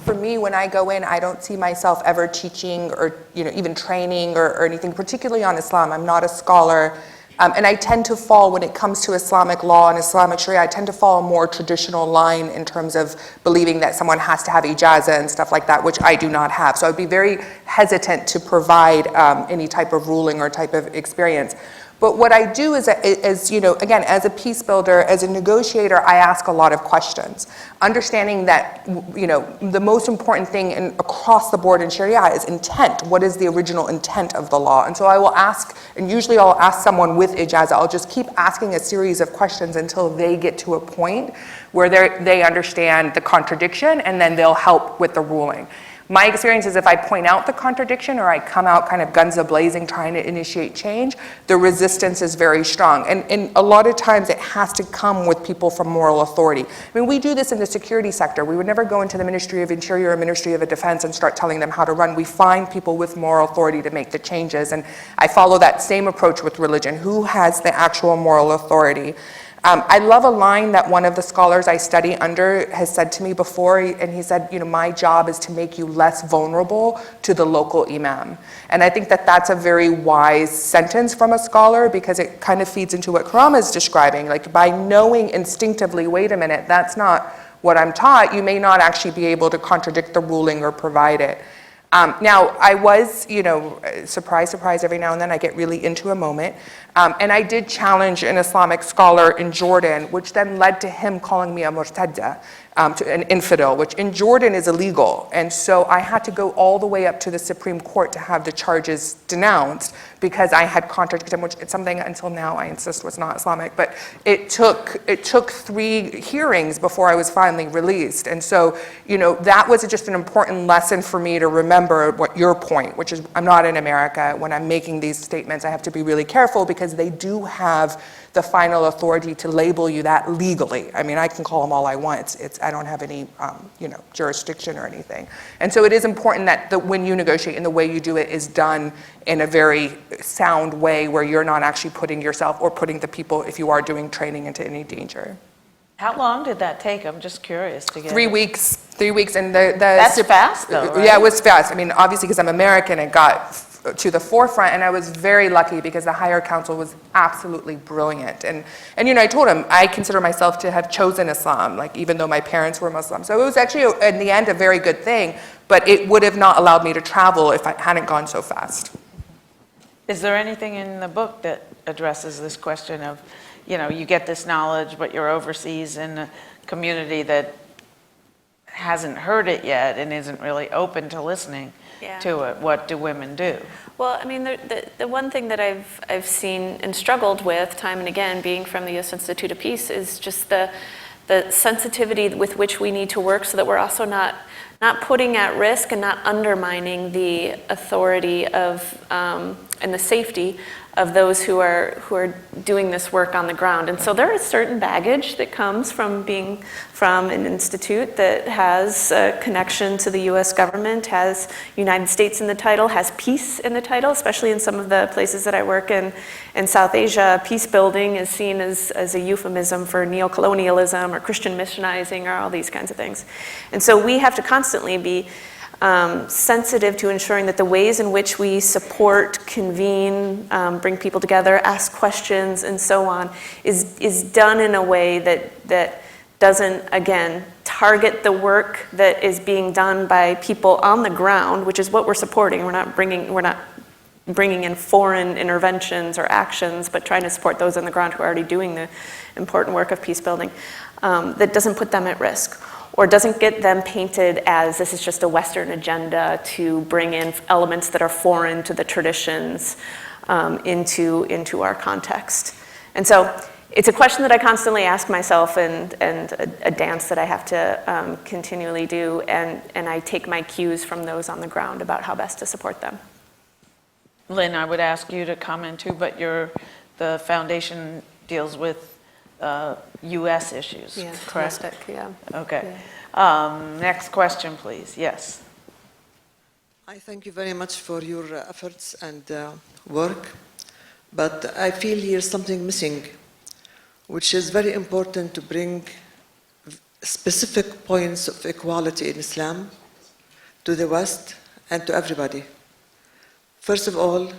for me, when I go in, I don't see myself ever teaching or, even training or anything, particularly on Islam. I'm not a scholar. And I tend to fall, when it comes to Islamic law and Islamic Sharia, I tend to fall a more traditional line in terms of believing that someone has to have ijazah and stuff like that, which I do not have. So I'd be very hesitant to provide any type of ruling or type of experience. But what I do is again, as a peace builder, as a negotiator, I ask a lot of questions. Understanding that, the most important thing across the board in Sharia is intent. What is the original intent of the law? And so I will ask, and usually I'll ask someone with ijazah, I'll just keep asking a series of questions until they get to a point where they understand the contradiction, and then they'll help with the ruling. My experience is if I point out the contradiction, or I come out kind of guns a-blazing trying to initiate change, the resistance is very strong. And a lot of times it has to come with people from moral authority. I mean, we do this in the security sector. We would never go into the Ministry of Interior or Ministry of Defense and start telling them how to run. We find people with moral authority to make the changes. And I follow that same approach with religion. Who has the actual moral authority? I love a line that one of the scholars I study under has said to me before, and he said, my job is to make you less vulnerable to the local imam. And I think that that's a very wise sentence from a scholar, because it kind of feeds into what Karama is describing. Like, by knowing instinctively, wait a minute, that's not what I'm taught, you may not actually be able to contradict the ruling or provide it. Now, I was, surprise, surprise, every now and then I get really into a moment. And I did challenge an Islamic scholar in Jordan, which then led to him calling me a murtadda, to an infidel, which in Jordan is illegal. And so I had to go all the way up to the Supreme Court to have the charges denounced, because I had contradicted him, which is something until now I insist was not Islamic. But it took 3 hearings before I was finally released. And so, that was just an important lesson for me to remember what your point, which is I'm not in America. When I'm making these statements, I have to be really careful, because they do have the final authority to label you that legally. I mean, I can call them all I want. I don't have any, jurisdiction or anything. And so it is important that when you negotiate, and the way you do it is done in a very sound way, where you're not actually putting yourself or putting the people, if you are doing training, into any danger. How long did that take? I'm just curious to get 3 it. weeks. 3 weeks, and the That's fast, though, right? Yeah, it was fast. I mean, obviously, because I'm American, it got to the forefront, and I was very lucky because the higher council was absolutely brilliant. And I told him I consider myself to have chosen Islam, like, even though my parents were Muslim. So it was actually, in the end, a very good thing, but it would have not allowed me to travel if I hadn't gone so fast. Is there anything in the book that addresses this question of, you get this knowledge, but you're overseas in a community that hasn't heard it yet and isn't really open to listening to it? What do women do? Well, I mean, the one thing that I've seen and struggled with time and again, being from the U.S. Institute of Peace, is just the sensitivity with which we need to work, so that we're also not putting at risk and not undermining the authority of and the safety of those who are doing this work on the ground. And so there is certain baggage that comes from being from an institute that has a connection to the US government, has United States in the title, has peace in the title, especially in some of the places that I work in South Asia. Peace building is seen as a euphemism for neocolonialism or Christian missionizing or all these kinds of things. And so we have to constantly be sensitive to ensuring that the ways in which we support, convene, bring people together, ask questions, and so on, is done in a way that doesn't, again, target the work that is being done by people on the ground, which is what we're supporting. We're not bringing in foreign interventions or actions, but trying to support those on the ground who are already doing the important work of peace building. That doesn't put them at risk, or doesn't get them painted as this is just a Western agenda to bring in elements that are foreign to the traditions into our context. And so it's a question that I constantly ask myself, and a dance that I have to continually do, and I take my cues from those on the ground about how best to support them. Lynn, I would ask you to comment too, but the foundation deals with U.S. issues, correct? Domestic, yeah. Okay. Yeah. Next question, please. Yes. I thank you very much for your efforts and work, but I feel here's something missing, which is very important to bring specific points of equality in Islam to the West and to everybody. First of all,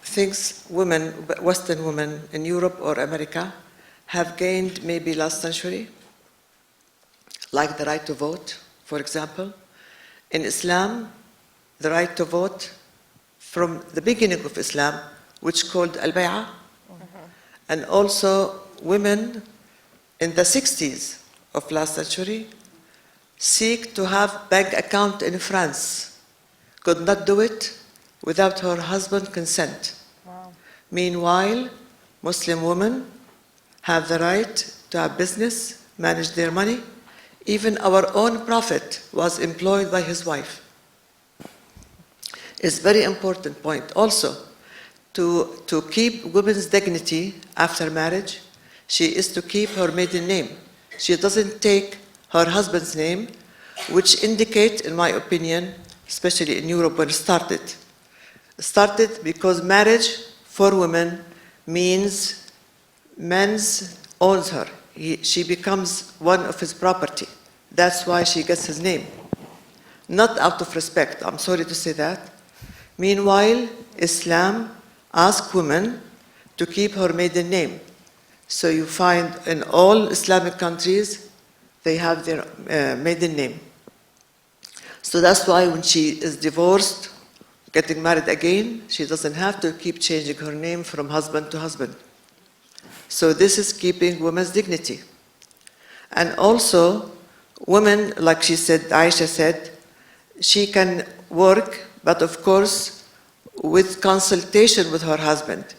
things Western women in Europe or America have gained maybe last century, like the right to vote, for example. In Islam, the right to vote from the beginning of Islam, which called al-bay'ah, and also women in the 60s of last century seek to have bank account in France, could not do it without her husband's consent. Wow. Meanwhile, Muslim women have the right to have business, manage their money. Even our own Prophet was employed by his wife. It's a very important point. Also, to keep women's dignity after marriage, she is to keep her maiden name. She doesn't take her husband's name, which indicate, in my opinion, especially in Europe when it started because marriage for women means men's owns her. She becomes one of his property. That's why she gets his name. Not out of respect, I'm sorry to say that. Meanwhile, Islam asks women to keep her maiden name. So you find in all Islamic countries, they have their maiden name. So that's why when she is divorced, getting married again, she doesn't have to keep changing her name from husband to husband. So this is keeping women's dignity. And also, women, like she said, Aisha said, she can work, but of course, with consultation with her husband.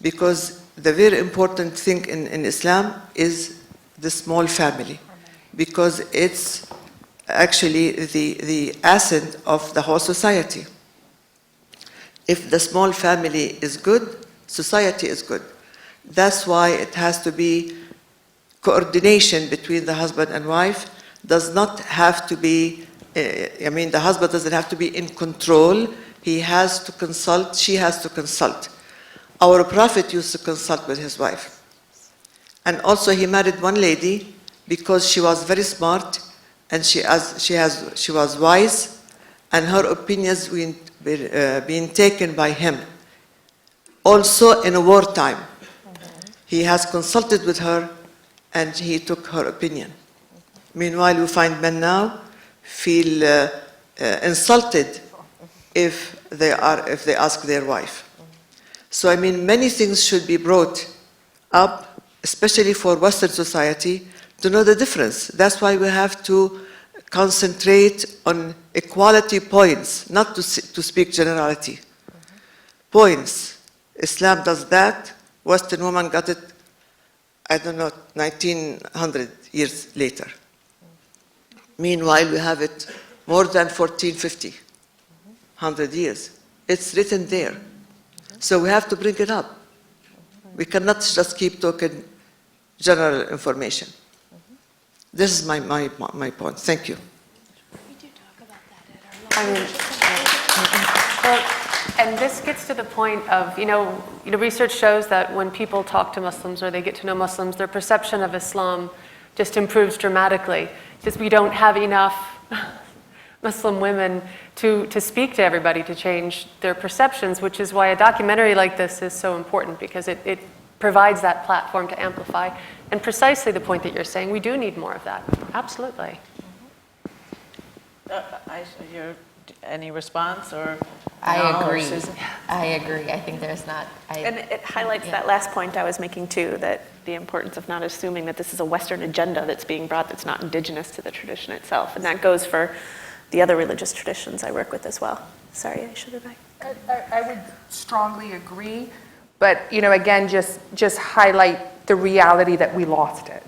Because the very important thing in Islam is the small family. Because it's actually the asset of the whole society. If the small family is good, society is good. That's why it has to be coordination between the husband and wife. Does not have to be, the husband doesn't have to be in control. He has to consult, she has to consult. Our Prophet used to consult with his wife. And also he married one lady because she was very smart and she was wise, and her opinions were being taken by him. Also in a wartime, he has consulted with her and he took her opinion. Meanwhile, we find men now feel insulted if they ask their wife. So I mean, many things should be brought up, especially for Western society, to know the difference. That's why we have to concentrate on equality points, not to speak generality. Points. Islam does that. Western woman got it, I don't know, 1900 years later. Meanwhile, we have it more than 1450, 100 years. It's written there. So we have to bring it up. We cannot just keep talking general information. This is my point. Thank you. We do talk about that at our well, and this gets to the point of, research shows that when people talk to Muslims or they get to know Muslims, their perception of Islam just improves dramatically. It's just we don't have enough Muslim women to speak to everybody to change their perceptions, which is why a documentary like this is so important, because it provides that platform to amplify. And precisely the point that you're saying, we do need more of that. Absolutely. Any response or? I agree. I agree. I think there's not. And it highlights that last point I was making too, that the importance of not assuming that this is a Western agenda that's being brought that's not indigenous to the tradition itself. And that goes for the other religious traditions I work with as well. Sorry, I should have. I would strongly agree, but again, just highlight the reality that we lost it.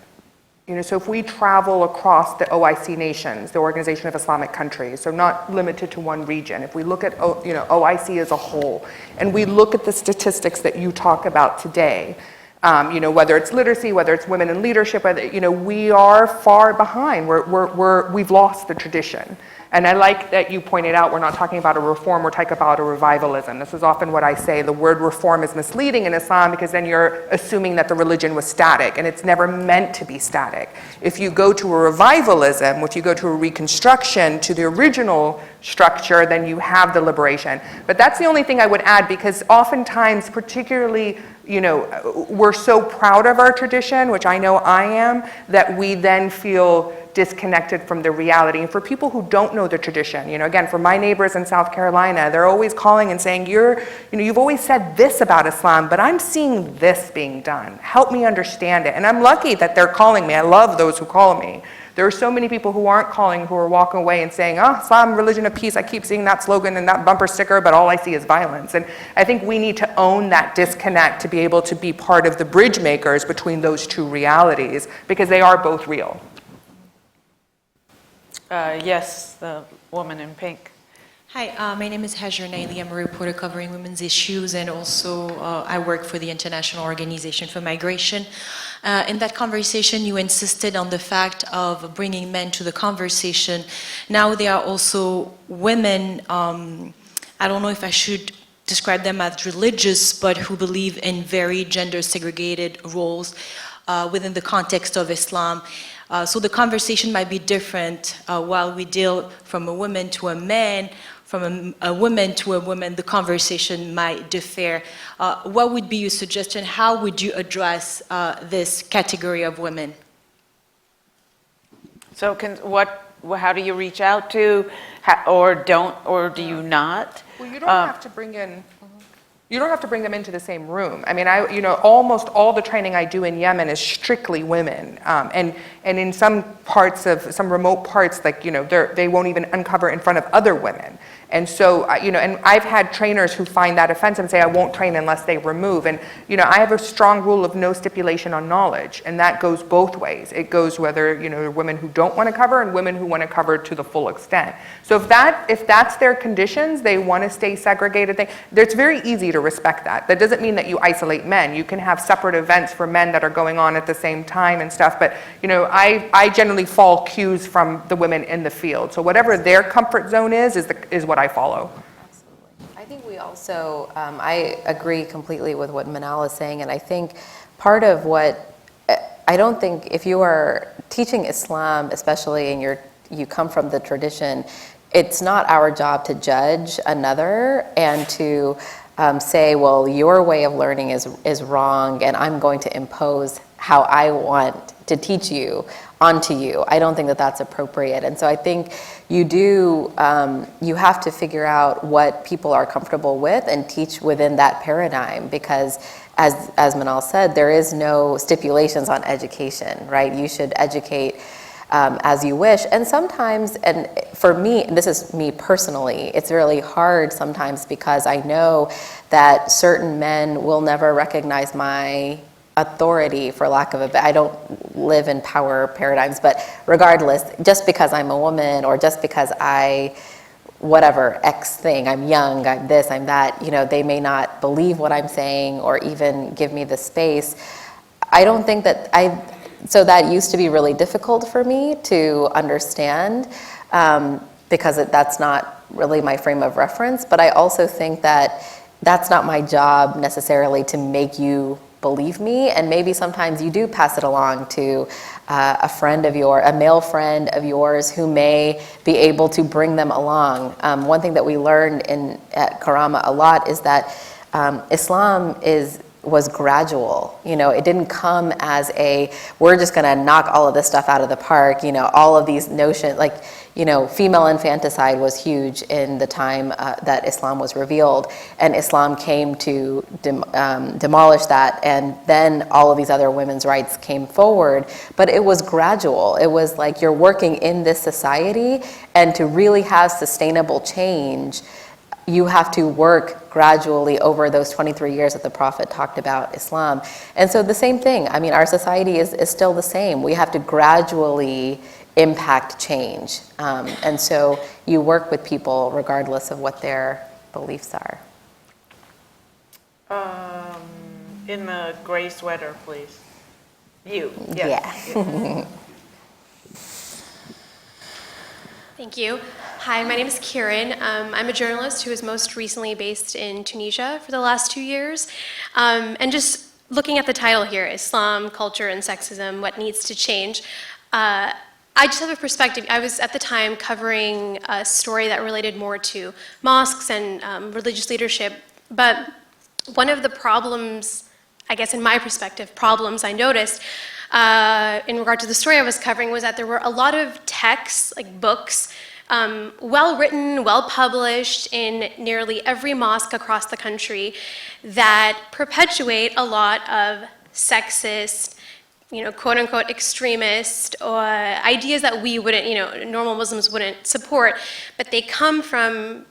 So if we travel across the OIC nations, the Organization of Islamic Countries, so not limited to one region, if we look at OIC as a whole, and we look at the statistics that you talk about today, whether it's literacy, whether it's women in leadership, we are far behind. We've lost the tradition. And I like that you pointed out we're not talking about a reform, we're talking about a revivalism. This is often what I say, the word reform is misleading in Islam because then you're assuming that the religion was static, and it's never meant to be static. If you go to a revivalism, if you go to a reconstruction to the original structure, then you have the liberation. But that's the only thing I would add, because oftentimes, particularly, we're so proud of our tradition, which I know I am, that we then feel disconnected from the reality. And for people who don't know the tradition, again, for my neighbors in South Carolina, they're always calling and saying, you've always said this about Islam, but I'm seeing this being done. Help me understand it. And I'm lucky that they're calling me. I love those who call me. There are so many people who aren't calling, who are walking away and saying, Islam, religion of peace. I keep seeing that slogan and that bumper sticker, but all I see is violence. And I think we need to own that disconnect to be able to be part of the bridge makers between those two realities, because they are both real. Yes, the woman in pink. Hi, my name is Hajar Naili. I'm a reporter covering women's issues, and also I work for the International Organization for Migration. In that conversation, you insisted on the fact of bringing men to the conversation. Now there are also women, I don't know if I should describe them as religious, but who believe in very gender segregated roles. within the context of Islam. So the conversation might be different while we deal from a woman to a man, from a woman to a woman, the conversation might differ. What would be your suggestion? How would you address this category of women? So how do you reach out to, or do you not? Well, you don't have to bring in. You don't have to bring them into the same room. I mean, almost all the training I do in Yemen is strictly women, and in some remote parts, like they won't even uncover in front of other women. And so, and I've had trainers who find that offensive and say, I won't train unless they remove. And, I have a strong rule of no stipulation on knowledge, and that goes both ways. It goes whether, women who don't want to cover and women who want to cover to the full extent. So if that's their conditions, they want to stay segregated, it's very easy to respect that. That doesn't mean that you isolate men. You can have separate events for men that are going on at the same time and stuff, but, I generally follow cues from the women in the field. So whatever their comfort zone is what I follow. Absolutely. I think we also, I agree completely with what Manal is saying, and I think part of I don't think if you are teaching Islam, especially and you come from the tradition, it's not our job to judge another and to say, well, your way of learning is wrong, and I'm going to impose how I want to teach you onto you. I don't think that that's appropriate. And so I think you have to figure out what people are comfortable with and teach within that paradigm, because as Manal said, there is no stipulations on education, right? You should educate as you wish. And sometimes, and for me, and this is me personally, it's really hard sometimes because I know that certain men will never recognize my authority, for lack of I don't live in power paradigms, but regardless, just because I'm a woman or just because whatever X thing, I'm young, I'm this, I'm that, they may not believe what I'm saying or even give me the space. I don't think that so that used to be really difficult for me to understand because that's not really my frame of reference, but I also think that that's not my job necessarily to make you believe me, and maybe sometimes you do pass it along to a male friend of yours who may be able to bring them along. One thing that we learned at Karama a lot is that Islam was gradual. It didn't come as we're just going to knock all of this stuff out of the park. All of these notions, female infanticide was huge in the time that Islam was revealed, and Islam came to demolish that, and then all of these other women's rights came forward. But it was gradual. It was like you're working in this society, and to really have sustainable change, you have to work gradually over those 23 years that the Prophet talked about Islam. And so the same thing, our society is still the same. We have to gradually impact change. And so you work with people regardless of what their beliefs are. In the gray sweater, please. You, yes. Yeah. Thank you. Hi, my name is Kieran. I'm a journalist who is most recently based in Tunisia for the last 2 years. And just looking at the title here, Islam, Culture, and Sexism, What Needs to Change, I just have a perspective. I was at the time covering a story that related more to mosques and religious leadership. But one of the problems, I guess in my perspective, problems I noticed in regard to the story I was covering was that there were a lot of texts, like books, well written, well published in nearly every mosque across the country that perpetuate a lot of sexist, quote unquote extremist or ideas that we wouldn't, normal Muslims wouldn't support, but they come from,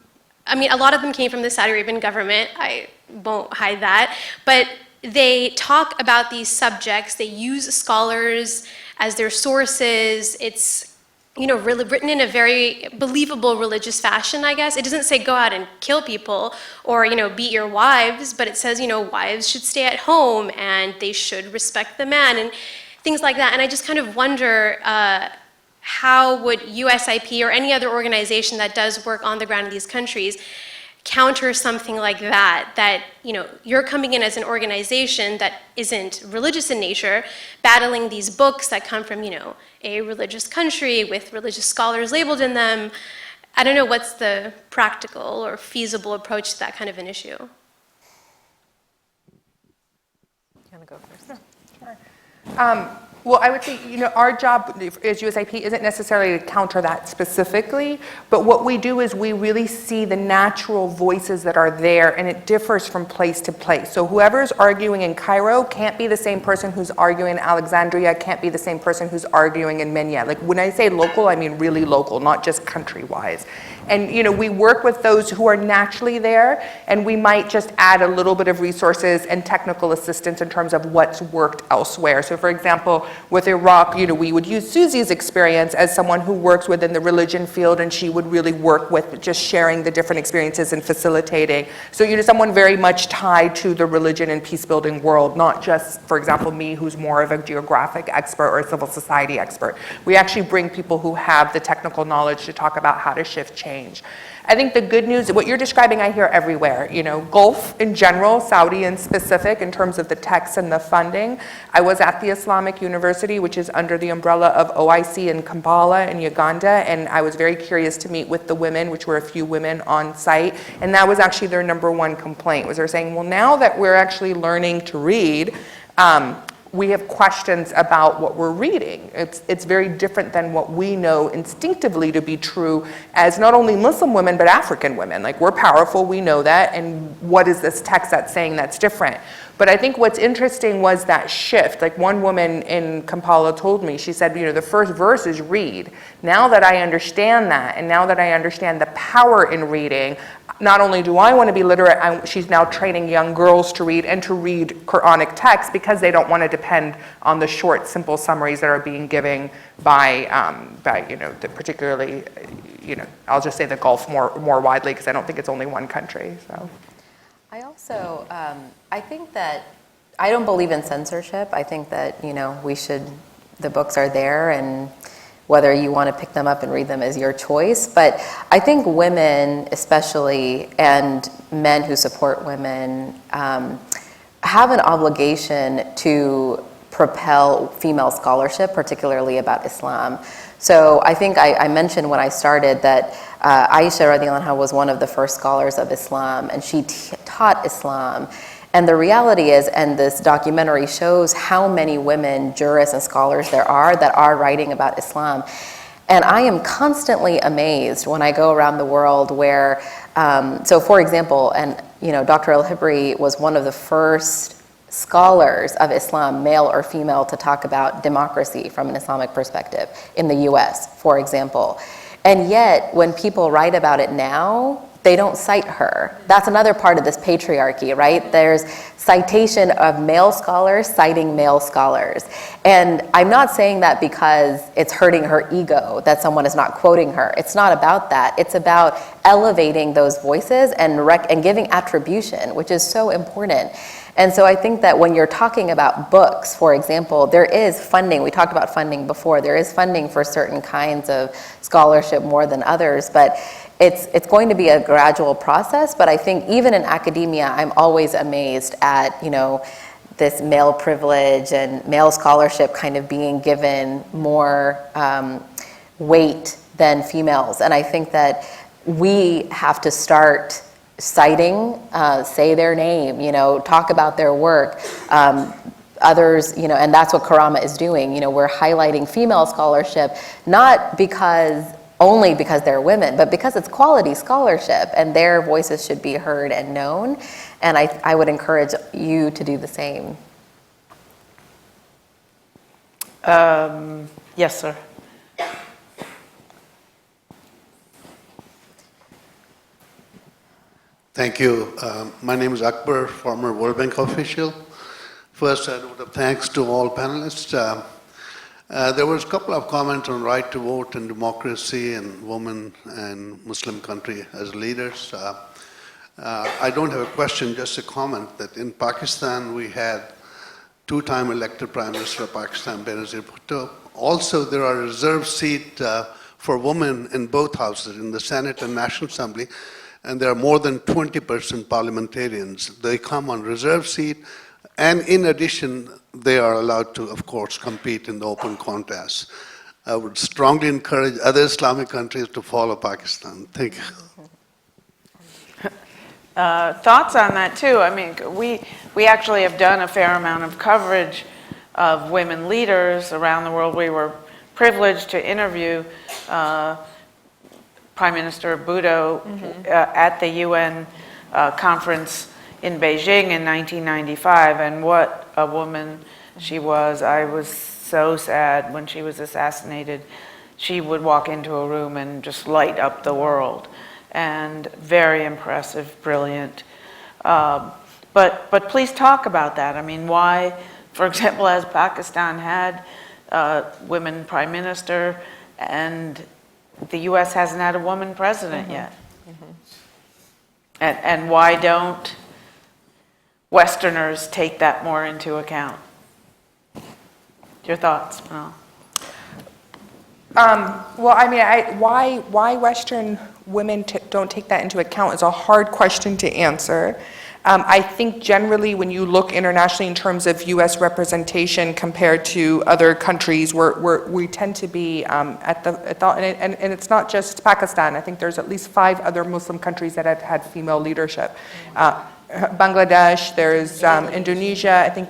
a lot of them came from the Saudi Arabian government, I won't hide that, but they talk about these subjects, they use scholars as their sources, it's really written in a very believable religious fashion, I guess. It doesn't say go out and kill people or, beat your wives, but it says, wives should stay at home and they should respect the man and things like that. And I just kind of wonder how would USIP or any other organization that does work on the ground in these countries counter something like that, you know, you're coming in as an organization that isn't religious in nature, battling these books that come from, you know, a religious country with religious scholars labeled in them. I don't know what's the practical or feasible approach to that kind of an issue. You want to go first? Sure. Well, I would say, you know, our job as USIP isn't necessarily to counter that specifically, but what we do is we really see the natural voices that are there, and it differs from place to place. So whoever's arguing in Cairo can't be the same person who's arguing in Alexandria, can't be the same person who's arguing in Minya. Like when I say local, I mean really local, not just country-wise. And, you know, we work with those who are naturally there, and we might just add a little bit of resources and technical assistance in terms of what's worked elsewhere. So, for example, with Iraq, you know, we would use Susie's experience as someone who works within the religion field, and she would really work with just sharing the different experiences and facilitating. So, you know, someone very much tied to the religion and peace-building world, not just, for example, me, who's more of a geographic expert or a civil society expert. We actually bring people who have the technical knowledge to talk about how to shift change. I think the good news, what you're describing, I hear everywhere. You know, Gulf in general, Saudi in specific, in terms of the texts and the funding. I was at the Islamic University, which is under the umbrella of OIC in Kampala in Uganda, and I was very curious to meet with the women, which were a few women on site, and that was actually their number one complaint, was they're saying, well, now that we're actually learning to read, we have questions about what we're reading. It's very different than what we know instinctively to be true as not only Muslim women, but African women. Like, we're powerful, we know that, and what is this text that's saying that's different? But I think what's interesting was that shift. Like, one woman in Kampala told me, she said, you know, the first verse is read. Now that I understand that, and now that I understand the power in reading, not only do I want to be literate, she's now training young girls to read and to read Quranic texts because they don't want to depend on the short, simple summaries that are being given by you know, particularly, you know, I'll just say the Gulf more widely because I don't think it's only one country. So, I also, I think that I don't believe in censorship. I think that, you know, the books are there, and whether you want to pick them up and read them is your choice. But I think women especially, and men who support women, have an obligation to propel female scholarship, particularly about Islam. So I think I mentioned when I started that Aisha radiallahu anha was one of the first scholars of Islam, and she taught Islam. And the reality is, and this documentary shows how many women jurists and scholars there are that are writing about Islam. And I am constantly amazed when I go around the world where, so for example, and you know, Dr. El-Hibri was one of the first scholars of Islam, male or female, to talk about democracy from an Islamic perspective in the US, for example. And yet, when people write about it now, they don't cite her. That's another part of this patriarchy, right? There's citation of male scholars citing male scholars. And I'm not saying that because it's hurting her ego that someone is not quoting her. It's not about that. It's about elevating those voices and giving attribution, which is so important. And so I think that when you're talking about books, for example, there is funding. We talked about funding before. There is funding for certain kinds of scholarship more than others, but it's going to be a gradual process. But I think even in academia, I'm always amazed at, you know, this male privilege and male scholarship kind of being given more weight than females. And I think that we have to start citing, say their name, you know, talk about their work. Others, you know, and that's what Karama is doing. You know, we're highlighting female scholarship, not only because they're women, but because it's quality scholarship, and their voices should be heard and known. And I would encourage you to do the same. Yes, sir. Thank you. My name is Akbar, former World Bank official. First, I would have thanks to all panelists. There was a couple of comments on right to vote and democracy and women and Muslim country as leaders. I don't have a question, just a comment that in Pakistan we had two-time elected Prime Minister of Pakistan, Benazir Bhutto. Also, there are reserved seats for women in both houses, in the Senate and National Assembly. and there are more than 20% parliamentarians. They come on reserve seat, and in addition, they are allowed to, of course, compete in the open contests. I would strongly encourage other Islamic countries to follow Pakistan. Thank you. Thoughts on that too? I mean, we actually have done a fair amount of coverage of women leaders around the world. We were privileged to interview Prime Minister Bhutto at the UN conference in Beijing in 1995, and what a woman she was. I was so sad when she was assassinated. She would walk into a room and just light up the world. And very impressive, brilliant. But please talk about that. I mean, why, for example, has Pakistan had women prime minister and the US hasn't had a woman president yet? And why don't Westerners take that more into account? Your thoughts, Manal? Well, I mean, why Western women don't take that into account is a hard question to answer. I think generally when you look internationally in terms of U.S. representation compared to other countries, we tend to be and it's not just Pakistan. I think there's at least 5 other Muslim countries that have had female leadership. Bangladesh, there's Indonesia, I think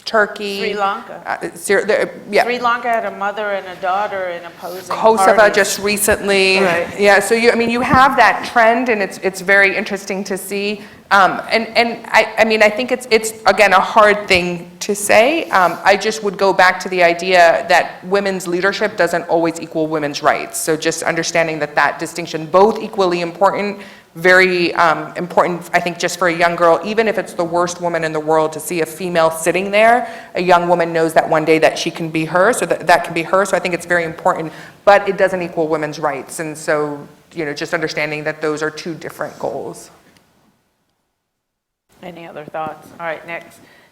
Turkey. Sri Lanka. Sri Lanka had a mother and a daughter in opposing Kosovo parties. just recently. Right. Yeah, so you have that trend, and it's very interesting to see. I think it's again a hard thing to say. I just would go back to the idea that women's leadership doesn't always equal women's rights. So just understanding that distinction, both equally important. Very important, I think, just for a young girl, even if it's the worst woman in the world, to see a female sitting there, a young woman knows that one day that she can be her, so that can be her. So I think it's very important, but it doesn't equal women's rights. And so, just understanding that those are 2 different goals. Any other thoughts? All right,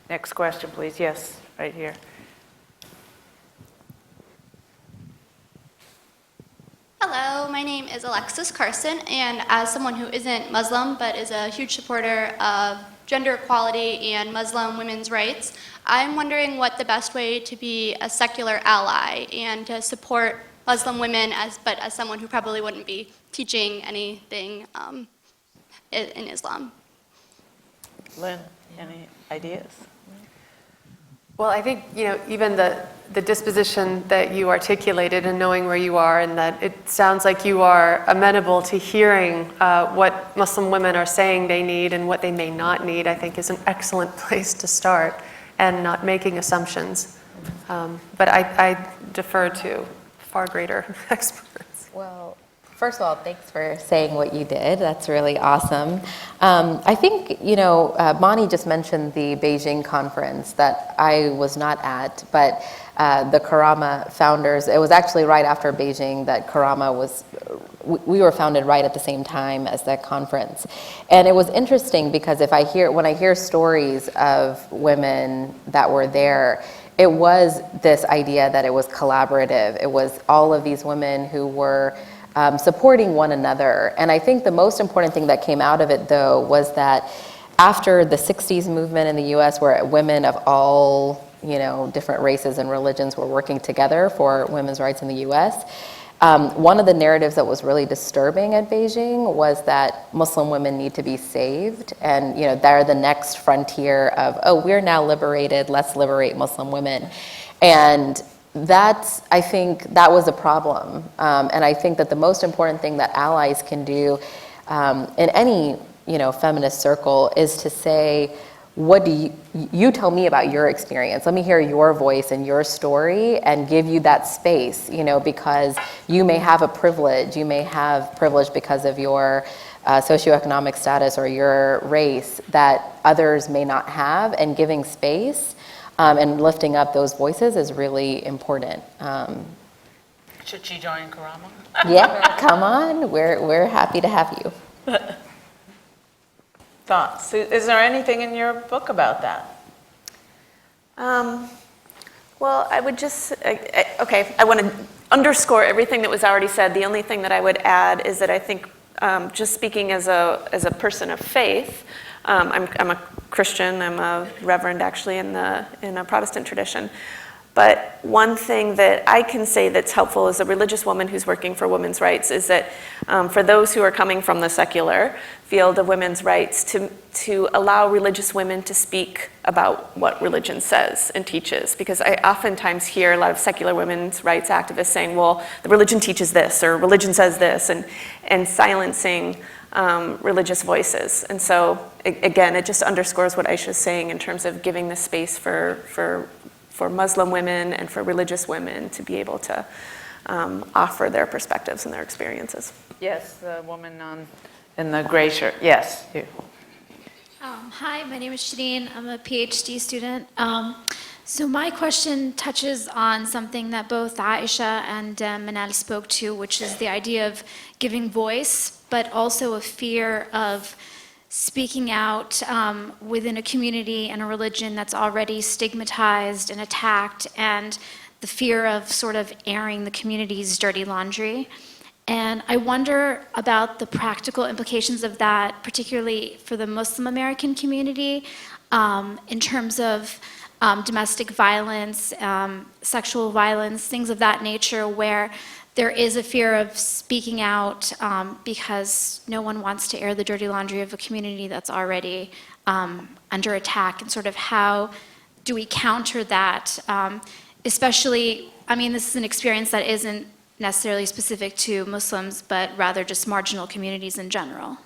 next question, please. Yes, right here. Hello, my name is Alexis Carson, and as someone who isn't Muslim but is a huge supporter of gender equality and Muslim women's rights, I'm wondering what the best way to be a secular ally and to support Muslim women, but as someone who probably wouldn't be teaching anything in Islam. Lynn, any ideas? Well, I think, even the disposition that you articulated and knowing where you are, and that it sounds like you are amenable to hearing what Muslim women are saying they need and what they may not need, I think is an excellent place to start, and not making assumptions. But I defer to far greater experts. Well, first of all, thanks for saying what you did. That's really awesome. I think, Mani just mentioned the Beijing conference that I was not at, but the Karama founders, it was actually right after Beijing that Karama we were founded right at the same time as that conference. And it was interesting because when I hear stories of women that were there, it was this idea that it was collaborative. It was all of these women who were supporting one another. And I think the most important thing that came out of it, though, was that after the 60s movement in the US, where women of all different races and religions were working together for women's rights in the US, one of the narratives that was really disturbing at Beijing was that Muslim women need to be saved, and they're the next frontier of, we're now liberated, let's liberate Muslim women. And I think that was a problem. And I think that the most important thing that allies can do in any feminist circle is to say, what do you tell me about your experience? Let me hear your voice and your story and give you that space, because you may have a privilege. You may have privilege because of your socioeconomic status or your race that others may not have, and giving space and lifting up those voices is really important. Should she join Karama? Yeah, come on. We're happy to have you. Thoughts? Is there anything in your book about that? Well, I would just, I want to underscore everything that was already said. The only thing that I would add is that I think just speaking as a person of faith, I'm a Christian, I'm a reverend actually in a Protestant tradition. But one thing that I can say that's helpful as a religious woman who's working for women's rights is that for those who are coming from the secular field of women's rights, to allow religious women to speak about what religion says and teaches. Because I oftentimes hear a lot of secular women's rights activists saying, well, the religion teaches this, or religion says this, and silencing religious voices. And so, again, it just underscores what Aisha's saying in terms of giving the space for Muslim women and for religious women to be able to offer their perspectives and their experiences. Yes, the woman in the gray shirt. Yes, you. Hi, my name is Shireen. I'm a PhD student. So my question touches on something that both Aisha and Manal spoke to, which is the idea of giving voice, but also a fear of speaking out within a community and a religion that's already stigmatized and attacked, and the fear of sort of airing the community's dirty laundry. And I wonder about the practical implications of that, particularly for the Muslim American community, in terms of domestic violence, sexual violence, things of that nature, where there is a fear of speaking out because no one wants to air the dirty laundry of a community that's already under attack, and sort of how do we counter that, especially, I mean, this is an experience that isn't necessarily specific to Muslims, but rather just marginal communities in general.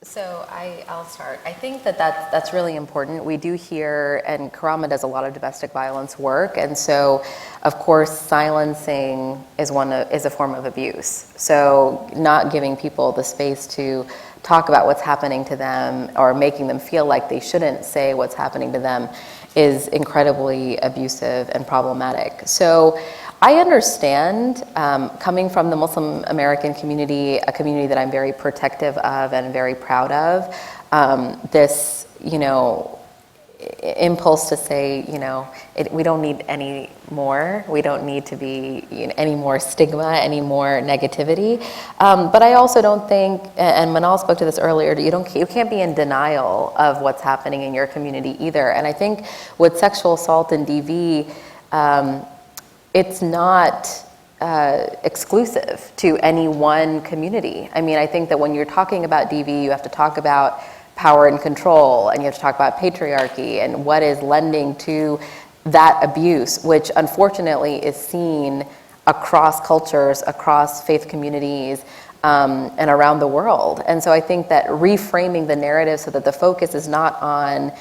So I'll start. I think that's really important. We do hear, and Karama does a lot of domestic violence work, and so, of course, silencing is a form of abuse. So not giving people the space to talk about what's happening to them, or making them feel like they shouldn't say what's happening to them, is incredibly abusive and problematic. So I understand, coming from the Muslim American community, a community that I'm very protective of and very proud of, this, impulse to say, we don't need any more. We don't need to be any more stigma, any more negativity. But I also don't think, and Manal spoke to this earlier, you can't be in denial of what's happening in your community either. And I think with sexual assault and DV, it's not exclusive to any one community. I mean, I think that when you're talking about DV, you have to talk about power and control, and you have to talk about patriarchy and what is lending to that abuse, which unfortunately is seen across cultures, across faith communities, and around the world. And so I think that reframing the narrative so that the focus is not on,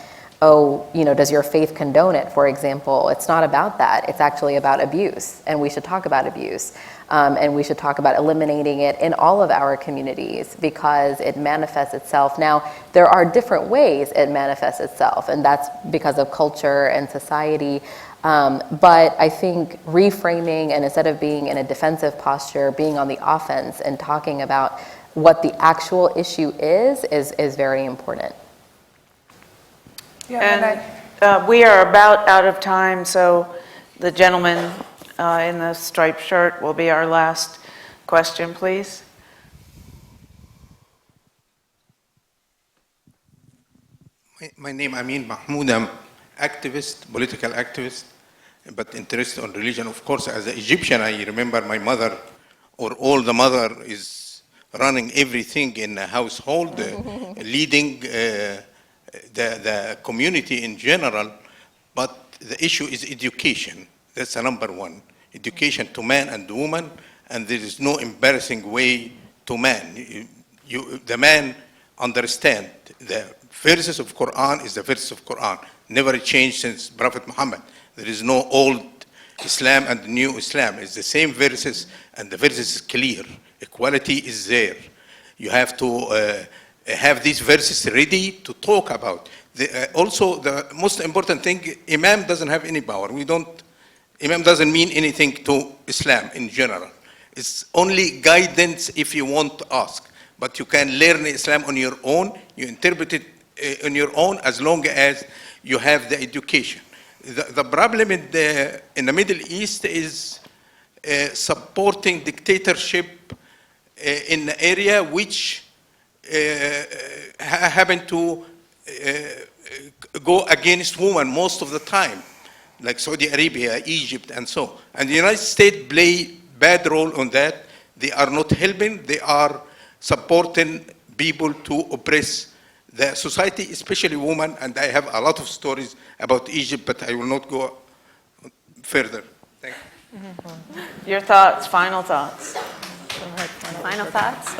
does your faith condone it, for example? It's not about that. It's actually about abuse, and we should talk about abuse. And we should talk about eliminating it in all of our communities because it manifests itself. Now, there are different ways it manifests itself, and that's because of culture and society. But I think reframing, and instead of being in a defensive posture, being on the offense and talking about what the actual issue is very important. Yeah, and we are about out of time, so the gentleman in the striped shirt will be our last question, please. My name is Amin Mahmoud. I'm activist, political activist, but interested in religion. Of course, as an Egyptian, I remember my mother, or all the mother is running everything in the household, leading the community in general. But the issue is education. That's the number one. Education to man and woman, and there is no embarrassing way to man. The man understand the verses of Quran is the verses of Quran. Never changed since Prophet Muhammad. There is no old Islam and new Islam. It's the same verses, and the verses is clear. Equality is there. You have to have these verses ready to talk about. Also, the most important thing, Imam doesn't have any power. Imam doesn't mean anything to Islam in general. It's only guidance if you want to ask. But you can learn Islam on your own, you interpret it on your own as long as you have the education. The problem in the Middle East is supporting dictatorship in the area which happen to go against women most of the time, like Saudi Arabia, Egypt, and so. And the United States play bad role on that. They are not helping, they are supporting people to oppress the society, especially women, and I have a lot of stories about Egypt, but I will not go further. Thank you. Your thoughts, final thoughts. Final thoughts?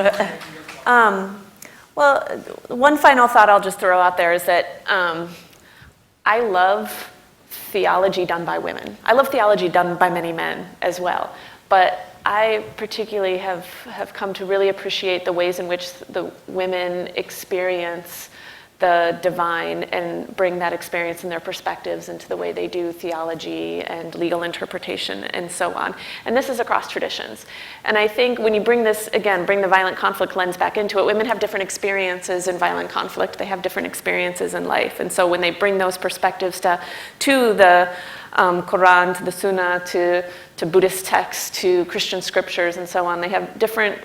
Well, one final thought I'll just throw out there is that I love theology done by women. I love theology done by many men as well, but I particularly have come to really appreciate the ways in which the women experience the divine and bring that experience and their perspectives into the way they do theology and legal interpretation and so on. And this is across traditions. And I think when you bring this, again, bring the violent conflict lens back into it, women have different experiences in violent conflict. They have different experiences in life. And so when they bring those perspectives to the Quran, to the Sunnah, to Buddhist texts, to Christian scriptures, and so on. They have different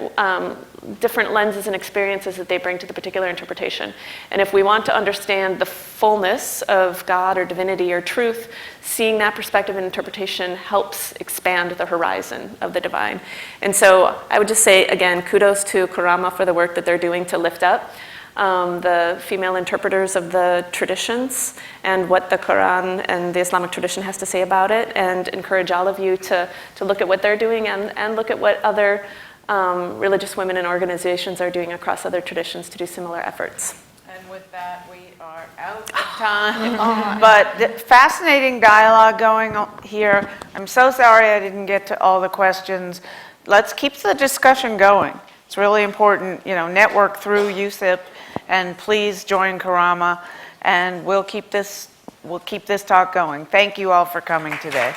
lenses and experiences that they bring to the particular interpretation. And if we want to understand the fullness of God or divinity or truth, seeing that perspective and interpretation helps expand the horizon of the divine. And so I would just say, again, kudos to Karama for the work that they're doing to lift up the female interpreters of the traditions and what the Quran and the Islamic tradition has to say about it, and encourage all of you to look at what they're doing and look at what other religious women and organizations are doing across other traditions to do similar efforts. And with that, we are out of time. But fascinating dialogue going on here. I'm so sorry I didn't get to all the questions. Let's keep the discussion going. It's really important, network through USIP, and please join Karama, and we'll keep this talk going. Thank you all for coming today.